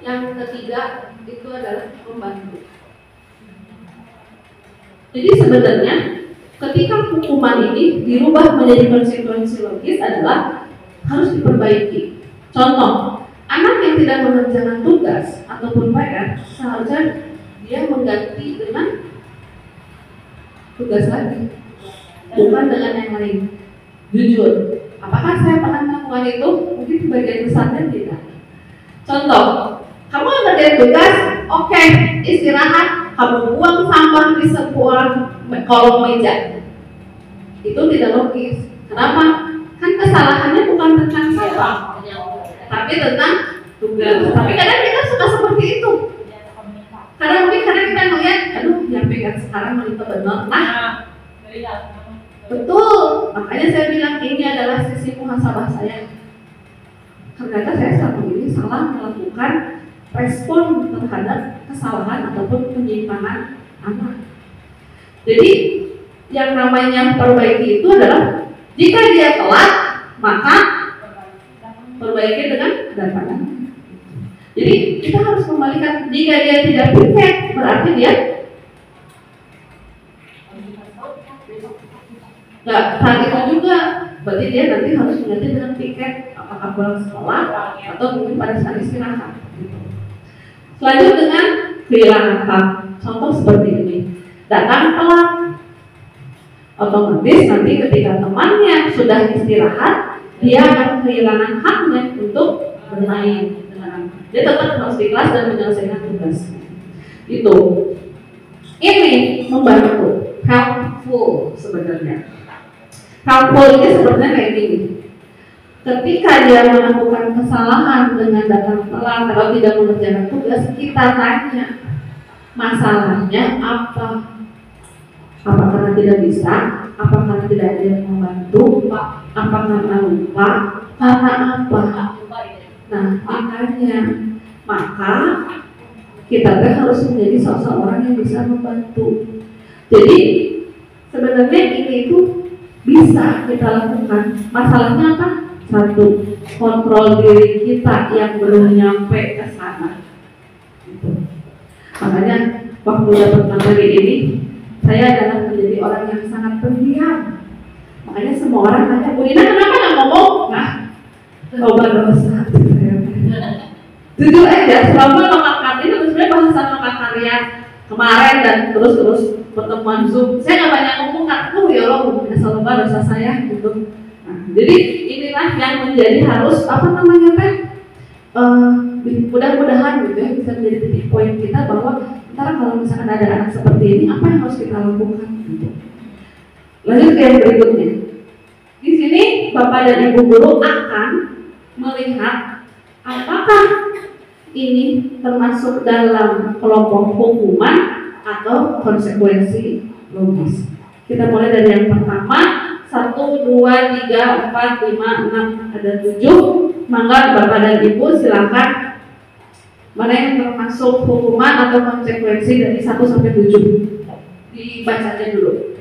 Yang ketiga itu adalah membantu. Jadi sebenarnya ketika hukuman ini dirubah menjadi konsekuensi logis adalah harus diperbaiki. Contoh, anak yang tidak mengerjakan tugas ataupun PR seharusnya dia mengganti dengan tugas lagi, bukan dengan yang lain. Jujur, apakah saya pernah melakukan itu? Mungkin sebagian besarnya tidak. Contoh, kamu ngerjain tugas, oke, istirahat, kamu buang sampah di sebuah kolong meja. Itu tidak logis. Kenapa? Kan kesalahannya bukan tentang sampah, tapi tentang tugas. Tapi kadang kita suka seperti itu. Karena mungkin kita ngeliat, yang pegang sekarang itu benar. Nah, betul. Makanya saya bilang ini adalah sisi muhasabah saya. Ternyata saya selama ini salah melakukan respon terhadap kesalahan ataupun penyimpangan anak. Jadi yang namanya perbaiki itu adalah Jika dia telat, maka perbaiki dengan datanya. Jadi kita harus kembalikan. Jika dia tidak piket, berarti dia nggak saat itu juga. Berarti dia nanti harus mengganti dengan piket, apakah pulang sekolah atau mungkin pada saat istirahat. Selanjut dengan kehilangan hak. Contoh seperti ini, datang telat, otomatis nanti ketika temannya sudah istirahat, dia akan kehilangan haknya untuk bermain dengan anak. Dia tetap harus di kelas dan menyelesaikan tugas. Itu ini membantu, helpful sebenarnya. Helpful ini sebenarnya kayak gini. Ketika dia melakukan kesalahan dengan datang telat atau tidak mengerjakan tugas, kita tanya masalahnya apa? Apa karena tidak bisa? Apa karena tidak ada yang membantu? Apa karena lupa? Karena apa? Nah, makanya maka kita harus menjadi seseorang yang bisa membantu. Jadi sebenarnya ini itu bisa kita lakukan. Masalahnya apa? Satu, kontrol diri kita yang belum nyampe ke sana. Makanya waktu dapat materi ini, saya adalah menjadi orang yang sangat pendiam. Makanya semua orang tanya, Bu Ina kenapa nggak ngomong? Nah, coba dosa. Jujur aja, selama lokat ini sebenarnya bahasan lokat karya kemarin dan terus pertemuan Zoom, saya nggak banyak ngomong karena ya Allah, asal dosa saya gitu. Nah, jadi inilah yang menjadi harus mudah-mudahan gitu ya bisa menjadi titik poin kita bahwa ntar kalau misalkan ada anak seperti ini apa yang harus kita lakukan gitu. Lanjut ke yang berikutnya. Di sini Bapak dan Ibu guru akan melihat apakah ini termasuk dalam kelompok hukuman atau konsekuensi logis. Kita mulai dari yang pertama, 1, 2, 3, 4, 5, 6, ada 7. Mangga Bapak dan Ibu silakan mana yang termasuk hukuman atau konsekuensi dari 1 sampai 7. Dibaca aja dulu.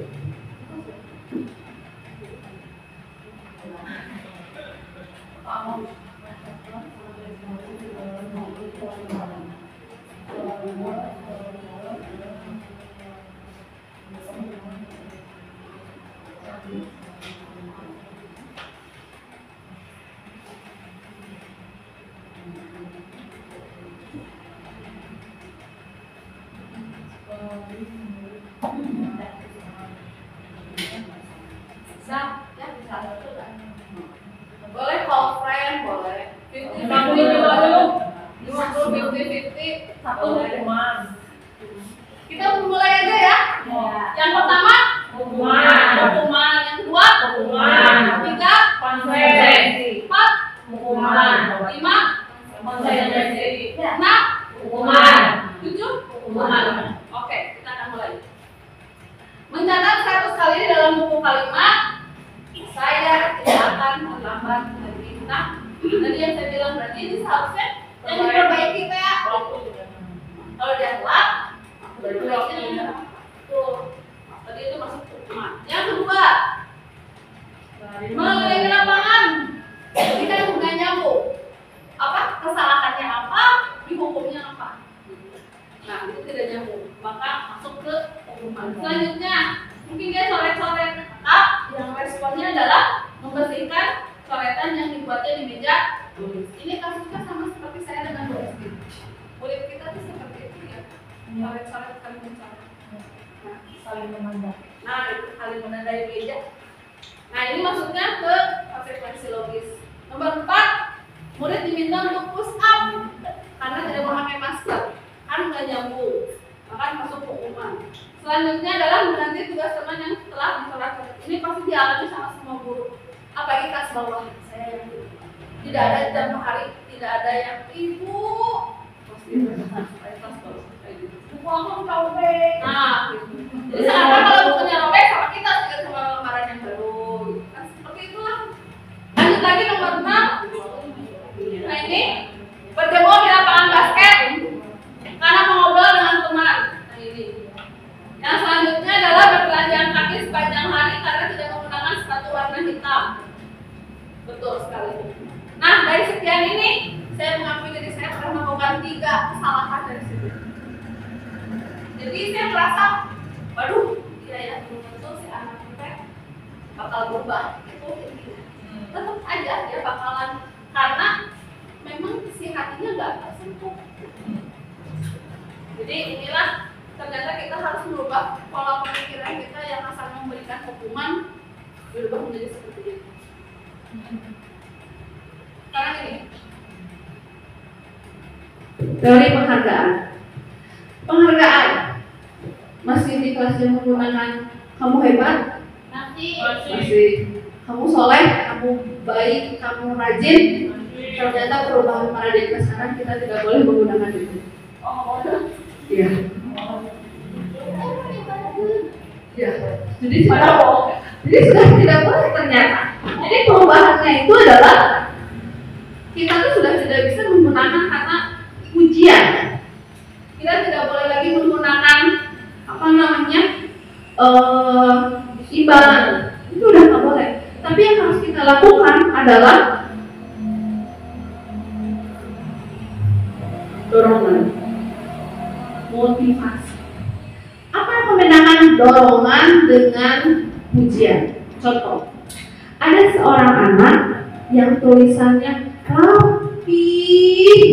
Boleh call friend, boleh 50-50, 50-50, satu hukuman. Kita mulai aja ya. Yang pertama hukuman, yang kedua hukuman, 3 konsekuensi, 4 hukuman, 5 konsekuensi, 6 hukuman, 7 hukuman. Oke, kita akan mulai. Mencatat 100 kali ini dalam buku kalimat. Saya tidak akan terlambat dari kita. Tadi yang saya bilang berarti ini seharusnya yang diperbaiki ya. Kalau dia telat, berarti tuh. Tadi itu masuk hukuman. Yang kedua, mengelilingi lapangan. Kita nggak nyambung. Apa kesalahannya apa? Dihukumnya apa? Nah, itu tidak nyambung. Maka masuk ke hukuman. Selanjutnya, mungkin dia coret-coret. Yang responnya adalah membersihkan coretan yang dibuatnya di meja tulis. Ini kasusnya sama seperti saya dengan Bu Esti. Murid kita tuh seperti itu ya. Coret-coret saling mencoret. Nah, saling memandang. Nah, itu saling menandai meja. Nah, ini maksudnya ke konsekuensi logis. Nomor 4, murid diminta untuk push up karena tidak memakai masker. Kan nggak nyambung. Maka masuk hukuman. Selanjutnya adalah menanti tugas teman yang telah dicoret. Ini pasti dialami sama semua guru. Apalagi kelas bawah saya yang dulu. Tidak ada jam hari, tidak ada yang ibu. Pasti ada kelas bawah kayak gitu. Buku aku robek. Nah, gitu. Jadi sekarang kalau bukunya robek sama kita juga sama lembaran yang baru. Nah, seperti itulah. Lanjut lagi nomor 6. Nah ini berjemur di lapangan basket karena mengobrol dengan teman. Nah ini. Yang selanjutnya adalah bertelanjang kaki sepanjang hari karena tidak menggunakan sepatu warna hitam. Betul sekali. Nah, dari sekian ini saya mengakui diri saya pernah melakukan 3 kesalahan dari situ. Jadi saya merasa, waduh, iya ya, belum tentu si anak kita bakal berubah. Itu tetap aja dia bakalan, karena memang si hatinya nggak tersentuh. Jadi inilah ternyata kita harus merubah pola pemikiran kita yang asalnya memberikan hukuman berubah menjadi seperti ini. Sekarang ini teori penghargaan. Penghargaan masih di kelas yang menggunakan kamu hebat, masih kamu soleh, kamu baik, kamu rajin. Ternyata perubahan paradigma sekarang kita tidak boleh menggunakan itu. Iya. Ya, jadi sudah tidak boleh ternyata. Jadi perubahannya itu adalah kita tuh sudah tidak bisa menggunakan kata pujian. Kita tidak boleh lagi menggunakan apa namanya imbalan. Itu udah nggak boleh. Tapi yang harus kita lakukan adalah dorongan, motivasi. Apa yang membedakan dorongan dengan pujian? Contoh, ada seorang anak yang tulisannya rapi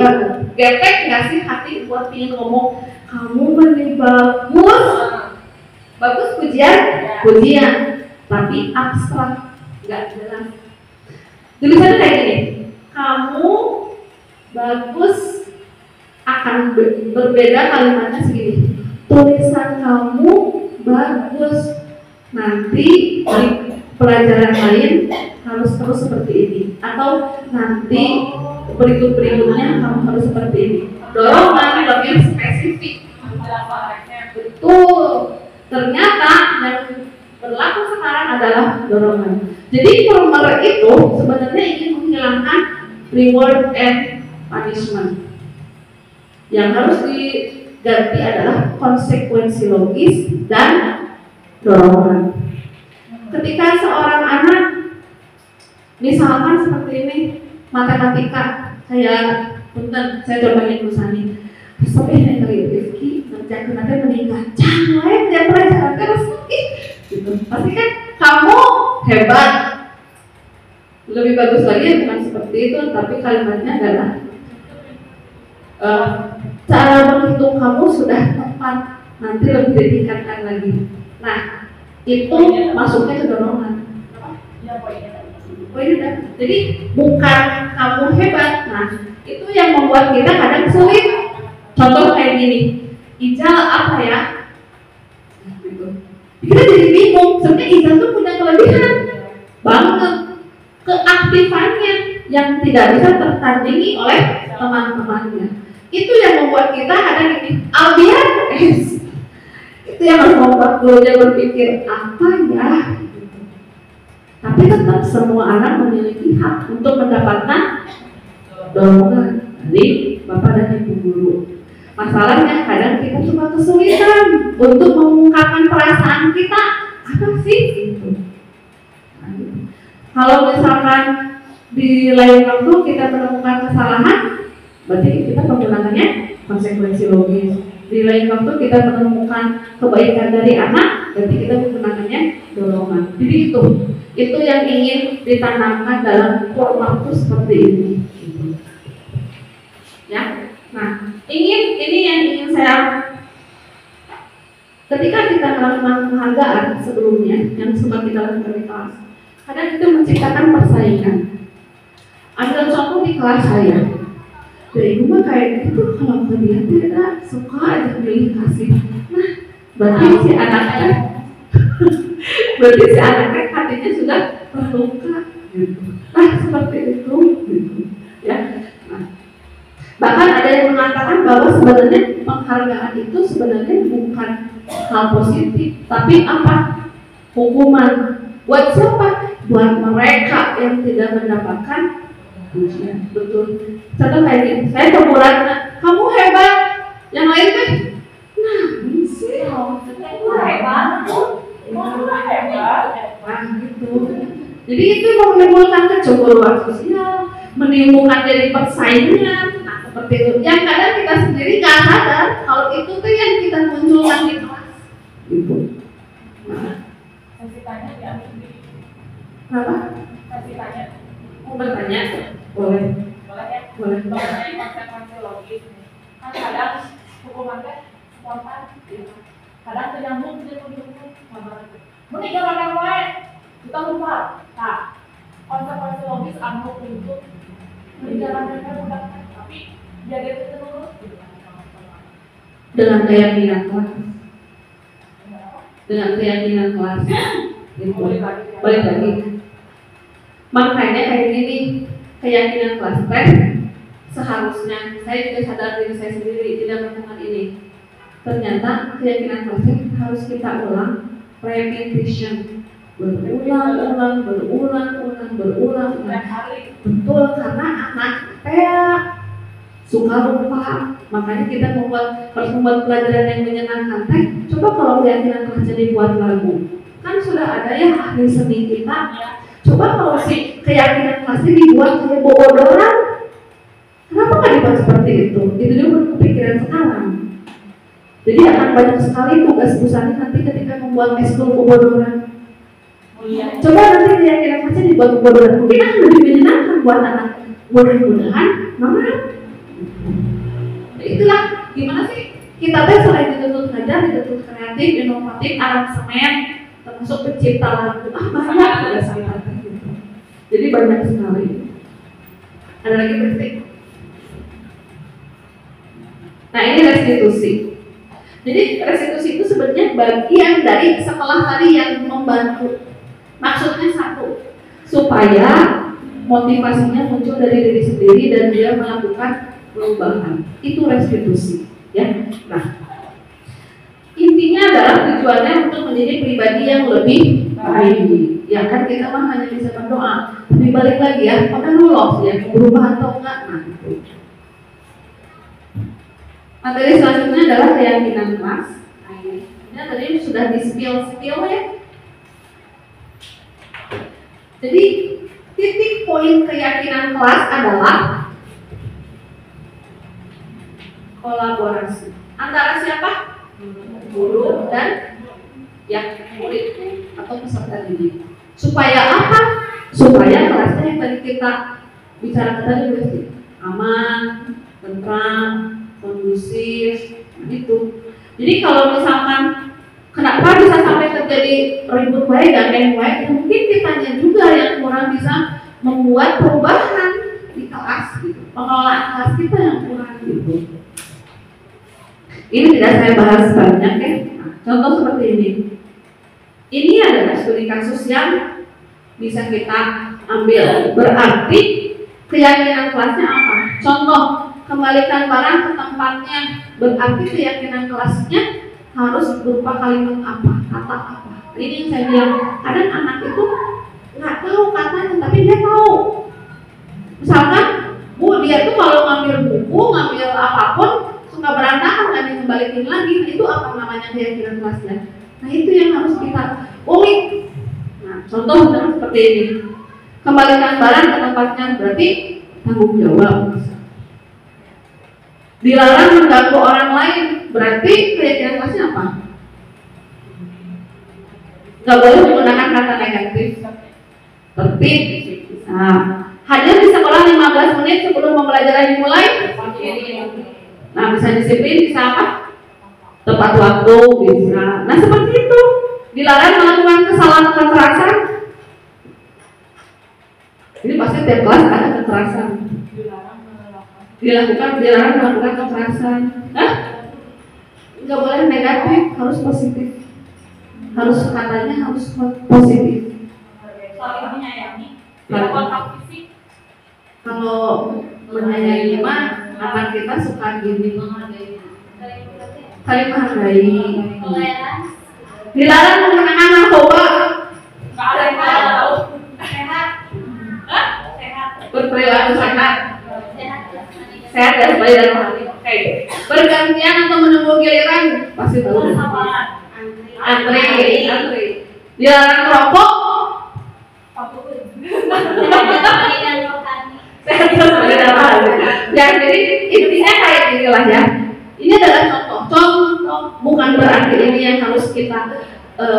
banget. Getek nggak sih hati buat ingin ngomong, kamu benih bagus. Bagus pujian, pujian, tapi abstrak, nggak jelas. Tulisannya kayak gini, kamu bagus, akan berbeda kalimatnya segini. Tulisan kamu bagus, nanti di pelajaran lain harus terus seperti ini, atau nanti berikut-berikutnya kamu harus seperti ini. Dorongan lebih spesifik. Betul. Ternyata yang berlaku sekarang adalah dorongan. Jadi former itu sebenarnya ingin menghilangkan reward and punishment. Yang harus diganti adalah konsekuensi logis dan dorongan. Ketika seorang anak, misalkan seperti ini, matematika, saya cobain Nusani, sampai yang dari Rifki ngerjakan nanti meninggal, jangan dia pelajaran terus, gitu. Pasti kan kamu hebat, lebih bagus lagi bukan seperti itu, tapi kalimatnya adalah cara menghitung kamu sudah tepat, nanti lebih ditingkatkan lagi. Nah, itu masuknya ke dorongan. Jadi bukan kamu hebat. Nah, itu yang membuat kita kadang sulit. Contoh kayak gini, Ijal apa ya? Nah, gitu. Kita jadi bingung. Sebenarnya Ijal tuh punya kelebihan banget, keaktifannya yang tidak bisa tertandingi oleh teman-temannya. Itu yang membuat kita kadang ini Albian itu yang harus membuat gurunya berpikir apa ya. Tapi tetap semua anak memiliki hak untuk mendapatkan dorongan dari bapak dan ibu guru. Masalahnya kadang kita cuma kesulitan untuk mengungkapkan perasaan kita apa sih itu. Kalau misalkan di lain waktu kita menemukan kesalahan, berarti kita menggunakannya konsekuensi logis. Di lain waktu kita menemukan kebaikan dari anak, berarti kita menggunakannya dorongan. Jadi itu yang ingin ditanamkan dalam format itu seperti ini. Ya, nah ini yang ingin saya. Ketika kita melakukan penghargaan sebelumnya yang sempat kita lakukan di kelas, kadang itu menciptakan persaingan. Ambil contoh di kelas saya. Dari rumah kayak gitu, kalau dia tidak suka aja pilih kasih. Nah, berarti si anaknya hatinya sudah terluka gitu. Nah, seperti itu gitu. Ya. Nah, bahkan ada yang mengatakan bahwa sebenarnya penghargaan itu sebenarnya bukan hal positif, tapi apa? Hukuman. Buat siapa? Buat mereka yang tidak mendapatkan pujian. Betul. Contoh kayak gini, saya teguran, kamu hebat, yang lain kan, nah ini sih, hebat, wah gitu. Jadi itu menimbulkan kecemburuan sosial, menimbulkan jadi persaingan. Nah seperti itu. Yang kadang kita sendiri nggak sadar kalau itu tuh yang kita munculkan di kelas. Gitu. Sesi tanya diambil di. Kenapa? Sesi tanya. Mau bertanya? Boleh. Boleh ya? Boleh. Mengenai konsep-konsep logis nih. Kan kadang hukuman teh spontan. Kadang ternyambung jadi ujung-ujung. Mending jangan yang lain. Kita lupa. Nah, konsep-konsep logis anu untuk menjalankan bukan, tapi jaga itu terus. Dengan keyakinan kelas. Dengan keyakinan kelas. Gitu. Balik lagi. Makanya kayak gini, keyakinan kelas teh seharusnya saya juga sadar diri saya sendiri tidak melakukan ini. Ternyata keyakinan kelas teh harus kita ulang, repetition, berulang. Betul, karena anak teh suka lupa. Makanya kita harus membuat pelajaran yang menyenangkan teh. Coba kalau keyakinan kelasnya dibuat lagu, kan sudah ada ya ahli seni kita. Coba kalau si keyakinan kelasnya dibuat kayak bobodoran, kenapa nggak dibuat seperti itu? Itu juga kepikiran sekarang. Jadi akan banyak sekali tugas busanya nanti ketika membuat eskul bobodoran. Coba nanti keyakinan kelasnya dibuat bobodoran, mungkin akan lebih menyenangkan buat anak. Mudah-mudahan, mama. Itulah gimana sih kita teh selain dituntut ngajar, dituntut kreatif, inovatif, aransemen, termasuk pencipta lagu, banyak tugas kita. Jadi banyak sekali. Ada lagi berarti. Nah ini restitusi. Jadi restitusi itu sebenarnya bagian dari setelah tadi yang membantu. Maksudnya satu, supaya motivasinya muncul dari diri sendiri dan dia melakukan perubahan. Itu restitusi. Ya. Nah, intinya adalah tujuannya untuk menjadi pribadi yang lebih baik. Ya kan kita mah hanya bisa berdoa. Tapi balik lagi ya, pada lolos ya, berubah atau enggak. Nah, itu. Materi selanjutnya adalah keyakinan kelas. Nah, ini tadi sudah di spill ya. Jadi titik poin keyakinan kelas adalah kolaborasi antara siapa? Guru dan murid atau peserta didik. Supaya apa? Supaya kelasnya yang tadi kita bicarakan tadi pasti aman, tentram, kondusif, gitu. Jadi kalau misalkan kenapa bisa sampai terjadi ribut baik dan yang baik, mungkin kitanya juga yang kurang bisa membuat perubahan di kelas, gitu. Pengelolaan kelas kita yang kurang gitu. Ini tidak saya bahas banyak ya. Nah, contoh seperti ini. Ini adalah studi kasus yang bisa kita ambil. Berarti keyakinan kelasnya apa? Contoh, kembalikan barang ke tempatnya. Berarti keyakinan kelasnya harus berupa kalimat apa, kata apa. Ini yang saya bilang, kadang anak itu nggak tahu katanya, tapi dia tahu. Misalkan, Bu, dia tuh kalau ngambil buku, ngambil apapun, suka berantakan, nggak dikembalikan lagi. Nah, itu apa namanya keyakinan kelasnya? Nah, itu yang harus kita ulik. Nah, contoh seperti ini. Kembalikan barang ke tempatnya, berarti tanggung jawab. Dilarang mengganggu orang lain, berarti keyakinan kelasnya apa? Gak boleh menggunakan kata negatif. Tertib. Nah, hadir di sekolah 15 menit sebelum pembelajaran dimulai. Nah, bisa disiplin, bisa apa? Tepat waktu, bisa. Nah, seperti itu. Dilarang melakukan kesalahan kekerasan. Ini pasti tiap kelas ada kekerasan. Dilarang melakukan kekerasan. Nggak boleh negatif, harus positif. Harus katanya harus positif. Saling menyayangi. Kontak fisik. Kalau menyayangi mah anak kita suka gini, saling menghargai. Dilarang menggunakan narkoba. Nggak ada yang tahu. Sehat. Berperilaku sehat. Sehat dan baik dan rohani. Oke. Bergantian atau menunggu giliran pasti tahu. Antri. Dilarang merokok. kita sebagai dalam. Ya, jadi intinya kayak gini lah ya. Ini adalah contoh, bukan berarti ini yang harus kita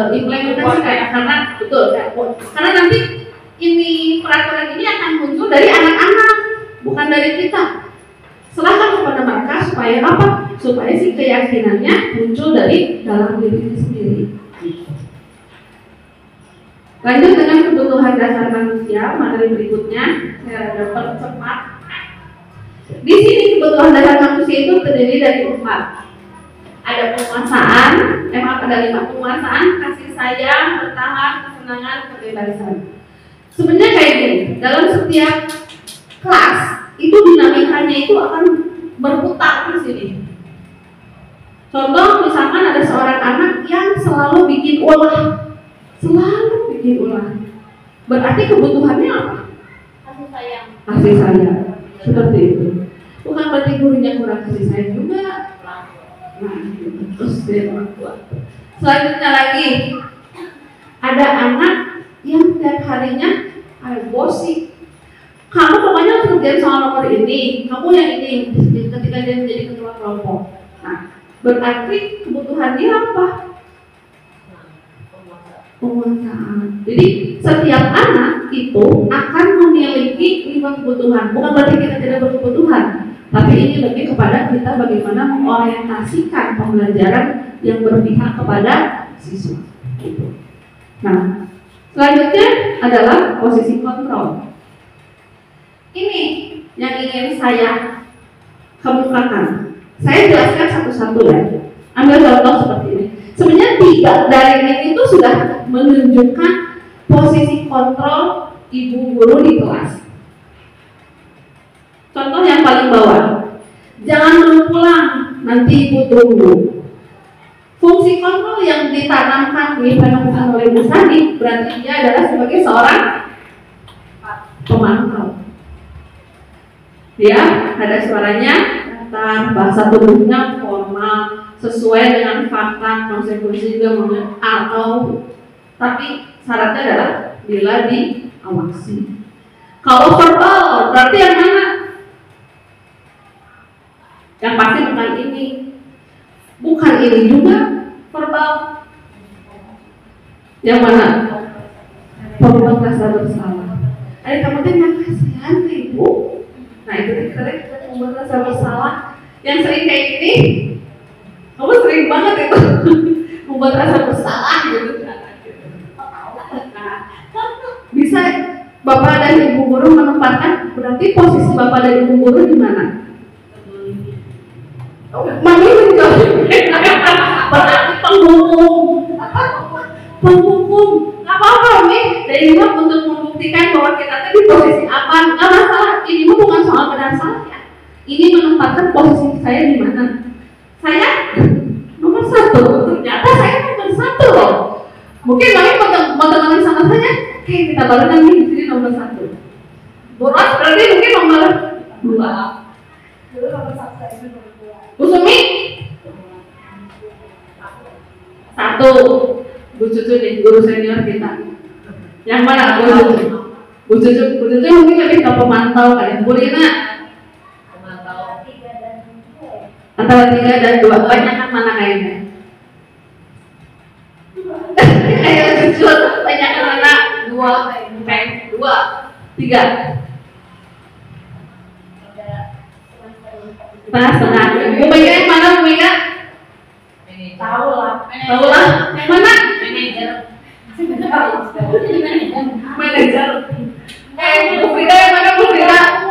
implementasikan karena betul ya. Karena nanti ini peraturan ini akan muncul dari anak-anak, bukan dari kita. Serahkan kepada mereka supaya apa? Supaya si keyakinannya muncul dari dalam diri sendiri. Lanjut dengan kebutuhan dasar manusia, materi berikutnya saya ada percepat. Di sini kebutuhan dasar manusia itu terdiri dari 4. Ada penguasaan, ada 5 penguasaan, kasih sayang, bertahan, kesenangan, kebebasan. Sebenarnya kayak gini, dalam setiap kelas itu dinamikanya itu akan berputar di sini. Contoh misalkan ada seorang anak yang selalu bikin ulah. Berarti kebutuhannya apa? Kasih sayang. Kasih sayang. Seperti itu. Bukan berarti gurunya kurang kasih sayang juga. Nah, terus dia orang tua. Selanjutnya lagi, ada anak yang tiap harinya bosi. Kamu pokoknya harus kerjain soal nomor ini, kamu yang ini. Ketika dia menjadi ketua kelompok. Nah, berarti kebutuhan dia apa? Penguasaan. Jadi setiap anak itu akan memiliki 5 kebutuhan. Bukan berarti kita tidak berkebutuhan, tapi ini lebih kepada kita bagaimana mengorientasikan pembelajaran yang berpihak kepada siswa. Nah, selanjutnya adalah posisi kontrol. Ini yang ingin saya kemukakan. Saya jelaskan satu-satu ya. Ambil contoh seperti ini. Sebenarnya 3 dari ini itu sudah menunjukkan posisi kontrol ibu guru di kelas. Contoh yang paling bawah, jangan dulu pulang, nanti ibu tunggu. Fungsi kontrol yang ditanamkan ditanamkan oleh Bu Sandi berarti dia adalah sebagai seorang pemantau. Dia ada suaranya datar, bahasa tubuhnya formal, sesuai dengan fakta, konsekuensi juga atau tapi syaratnya adalah bila diawasi. Kalau verbal berarti yang mana? Yang pasti bukan ini. Bukan ini juga verbal. Yang mana? Membuat rasa bersalah. Ayo kamu tuh yang kasihan ibu. Nah itu kita membuat rasa bersalah. Yang sering kayak gini, kamu sering banget itu membuat rasa bersalah gitu. Nah, bisa bapak dan ibu guru menempatkan, berarti posisi bapak dan ibu guru di mana? Memilih berarti penghukum. Penghukum, nggak apa-apa nih. Dari ini untuk membuktikan bahwa kita di posisi apa, nggak masalah. Ini bukan soal benar salah ya. Ini menempatkan posisi saya di mana. Saya nomor 1. Ternyata saya nomor 1 loh. Mungkin kalian mau teman sama saya. Oke, kita barengan nih di sini nomor 1. Boros berarti mungkin nomor 2. Dulu nomor 1 itu nomor 2. Bu Sumi 1. Bu Cucu nih, guru senior kita. Yang mana Bu Cucu? Bu Cucu mungkin lebih ke pemantau kan. Bu Rina pemantau. Antara 3 dan 2. Banyak kan mana kayaknya? Ayo Cucu, banyak kan mana? 2. 2. 3. Setengah. Bu Mega yang mana Bu Mega? Tahu lah. Yang mana? Manajer. Bu Frida yang mana Bu Frida?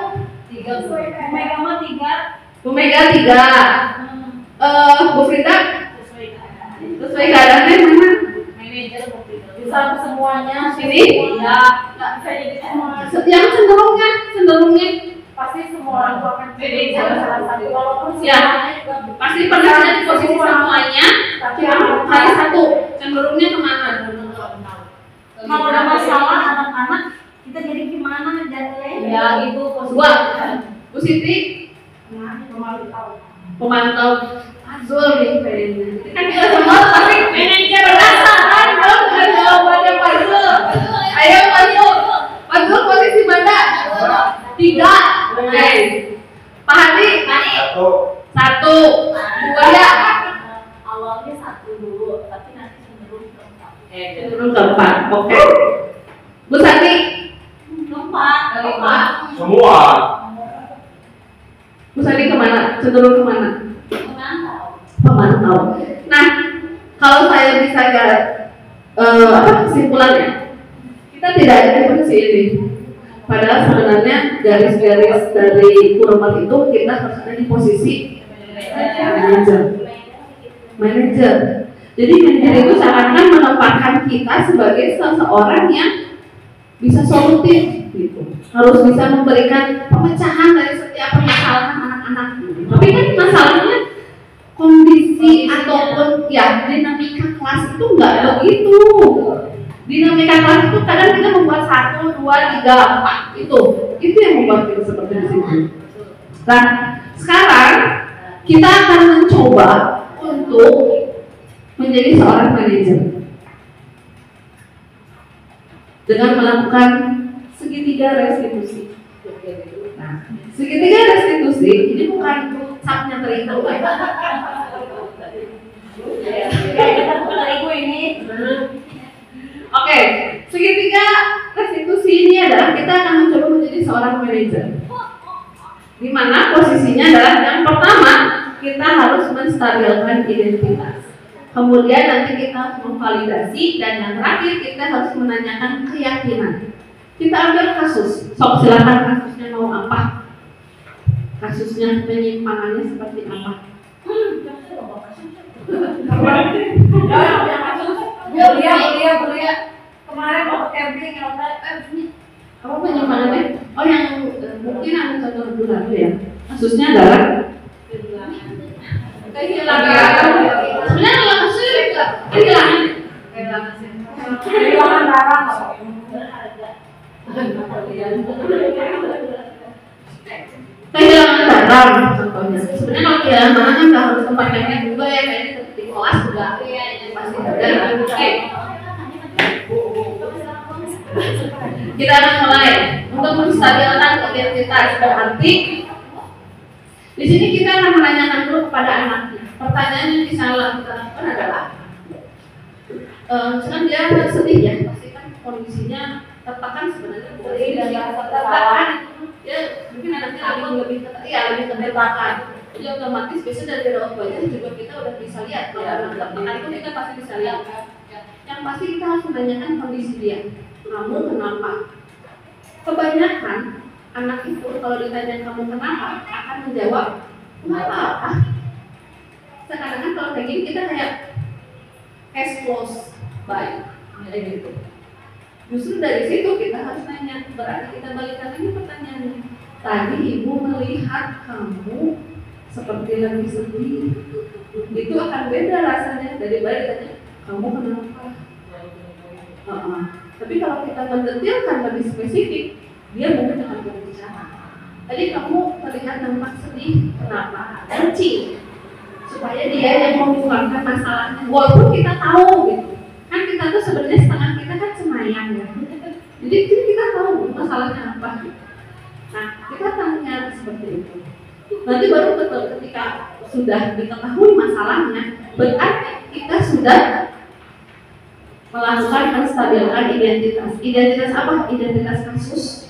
3. Mega mah 3. Bu Mega 3. Bu Frida? Sesuai keadaannya mana? Manajer Bu Frida. Bisa semuanya Sini? ya nggak bisa jadi semua. Yang cenderungnya Pasti semua orang tua akan jadi salah satu walaupun ya, semuanya juga pasti pernah ada di posisi semuanya, tapi kali 1 cenderungnya kemana? kalau ada masalah anak-anak kita jadi gimana jadinya Ya itu posisi. 2. Bu Siti pemantau Azul nih kayaknya. Kan kita semua pasti manajer berdasarkan dong dengan jawabannya Pak Zul. Ayo Pak Zul posisi mana? 3. tapi nanti cenderung ke 4. Cenderung ke 4. Oke. Bu Santi, Keempat. Semua. Bu Santi kemana? Cenderung kemana? Memantau. Pemantau. Nah, kalau saya bisa kesimpulannya, kita tidak ada definisi ini. Padahal sebenarnya garis-garis dari kurungan itu kita harus ada di posisi manajer. Jadi manajer itu seakan-akan menempatkan kita sebagai seseorang yang bisa solutif gitu. Harus bisa memberikan pemecahan dari setiap permasalahan anak-anak. Tapi kan masalahnya kondisi ataupun ya dinamika kelas itu enggak begitu. Dinamika kelas itu kadang kita membuat 1, 2, 3, 4 itu yang membuat kita seperti di sini. Nah, sekarang kita akan mencoba untuk menjadi seorang manajer dengan melakukan segitiga restitusi. Nah, segitiga restitusi ini bukan sapnya terigu. Kita bukan ibu ini. Oke, segitiga restitusi ini adalah kita akan mencoba menjadi seorang manajer. Di mana posisinya adalah yang pertama kita harus menstabilkan identitas. Kemudian nanti kita harus memvalidasi dan yang terakhir kita harus menanyakan keyakinan. Kita ambil kasus. Sok silakan kasusnya mau apa? Kasusnya penyimpangannya seperti apa? Kuliah. Kemarin waktu camping Apa penyimpangannya? Oh yang mungkin ada contoh dulu ya. Kasusnya adalah kehilangan. Sebenarnya nggak kasusnya kehilangan barang. Kehilangan barang contohnya. Sebenarnya kalau kehilangan barang kan nggak harus tempat yang juga ya, kayak di kelas juga pasti ada. Oke. Kita akan mulai untuk menstabilkan identitas. Berarti di sini kita akan menanyakan dulu kepada anaknya. Pertanyaan yang bisa kita lakukan adalah, misalkan dia sedih ya, pasti kan kondisinya tertekan sebenarnya. Tertekan, ya mungkin anaknya lebih tertekan. Jadi otomatis biasanya dari raut wajah juga kita udah bisa lihat kalau anak tertekan itu kita pasti bisa lihat. Yang pasti kita harus menanyakan kondisi dia. Kamu kenapa? Kebanyakan anak itu kalau ditanya kamu kenapa akan menjawab nggak apa-apa. Sekarang kalau kayak gini kita kayak case close, baik, kayak gitu. Justru dari situ kita harus nanya. Berarti kita balikan lagi pertanyaannya. Tadi ibu melihat kamu seperti lagi sedih. Itu akan beda rasanya dari tanya kamu kenapa? Tapi kalau kita mendetilkan lebih spesifik, dia mungkin akan berbicara. Tadi kamu terlihat nampak sedih, kenapa? Benci, supaya dia yang mengungkapkan masalahnya. Walaupun kita tahu gitu, kan kita tuh sebenarnya setengah kita kan semayang ya. Jadi kita tahu masalahnya apa. Nah, kita tanya seperti itu. Nanti baru ketika sudah diketahui masalahnya, berarti kita sudah melakukan menstabilkan identitas. Identitas apa? Identitas kasus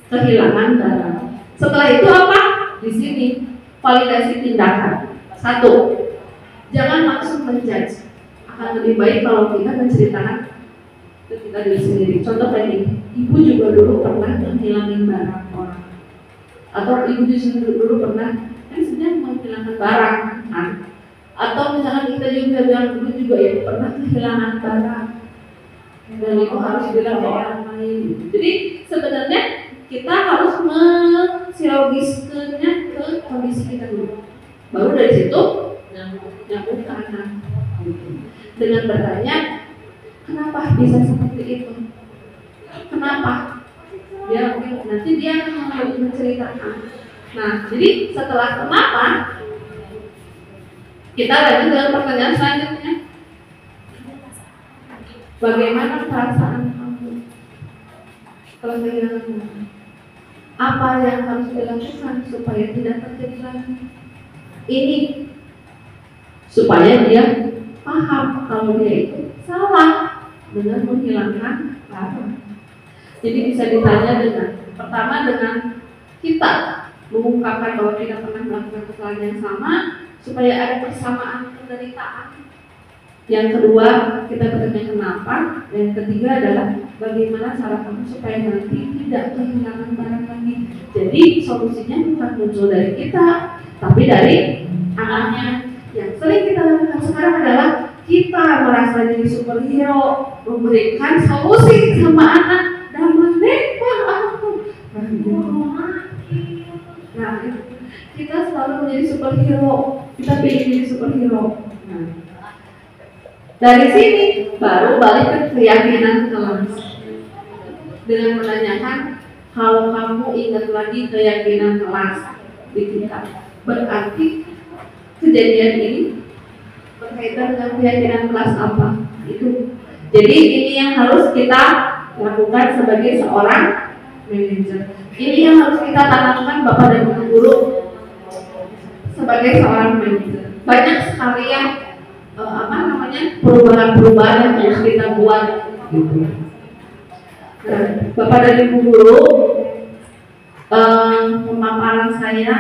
kehilangan barang. Setelah itu apa? Di sini validasi tindakan. 1. Jangan langsung menjudge. Akan lebih baik kalau kita menceritakan ketika diri sendiri. Contoh kayak ini, ibu juga dulu pernah menghilangin barang orang. Atau ibu dulu pernah sebenarnya menghilangkan barang kan? Atau misalkan kita juga bilang dulu juga ya pernah kehilangan barang dan itu harus bilang ke orang lain. Jadi sebenarnya kita harus mensilogiskannya ke kondisi kita dulu. Baru dari situ nyambung ke anak. Dengan bertanya, kenapa bisa seperti itu? Kenapa? Ya mungkin nanti dia akan menceritakan. Nah, jadi setelah kenapa, kita lanjut dengan pertanyaan selanjutnya. Bagaimana perasaan kamu setelah kehilangan barang? Apa yang harus dilakukan supaya tidak terjadi lagi? Ini supaya dia paham kalau dia itu salah dengan menghilangkan barang. Jadi bisa ditanya dengan pertama dengan kita mengungkapkan bahwa kita pernah melakukan kesalahan yang sama supaya ada persamaan penderitaan. Yang kedua, kita bertanya kenapa. Yang ketiga adalah bagaimana cara kamu supaya nanti tidak kehilangan barang lagi. Jadi solusinya bukan muncul dari kita, tapi dari anaknya. Yang sering kita lakukan sekarang adalah kita merasa jadi superhero, memberikan solusi sama anak dan menekor aku. Nah, kita selalu menjadi superhero, kita ingin jadi superhero. Nah, dari sini baru balik ke keyakinan kelas dengan menanyakan kalau kamu ingat lagi keyakinan kelas di kita, berarti kejadian ini berkaitan dengan keyakinan kelas apa itu. Jadi ini yang harus kita lakukan sebagai seorang manajer. Ini yang harus kita tanamkan Bapak dan Ibu guru sebagai seorang manajer. Banyak sekali yang perubahan-perubahan yang harus kita buat gitu. Nah, Bapak dan Ibu guru, pemaparan saya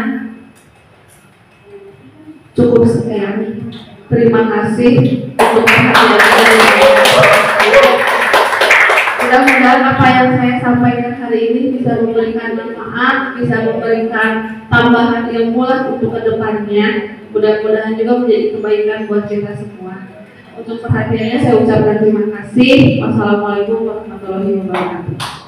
cukup sekian. Terima kasih untuk perhatiannya. Mudah-mudahan apa yang saya sampaikan hari ini bisa memberikan manfaat, bisa memberikan tambahan ilmu lah untuk kedepannya. Mudah-mudahan juga menjadi kebaikan buat kita semua. Untuk perhatiannya saya ucapkan terima kasih. Wassalamualaikum warahmatullahi wabarakatuh.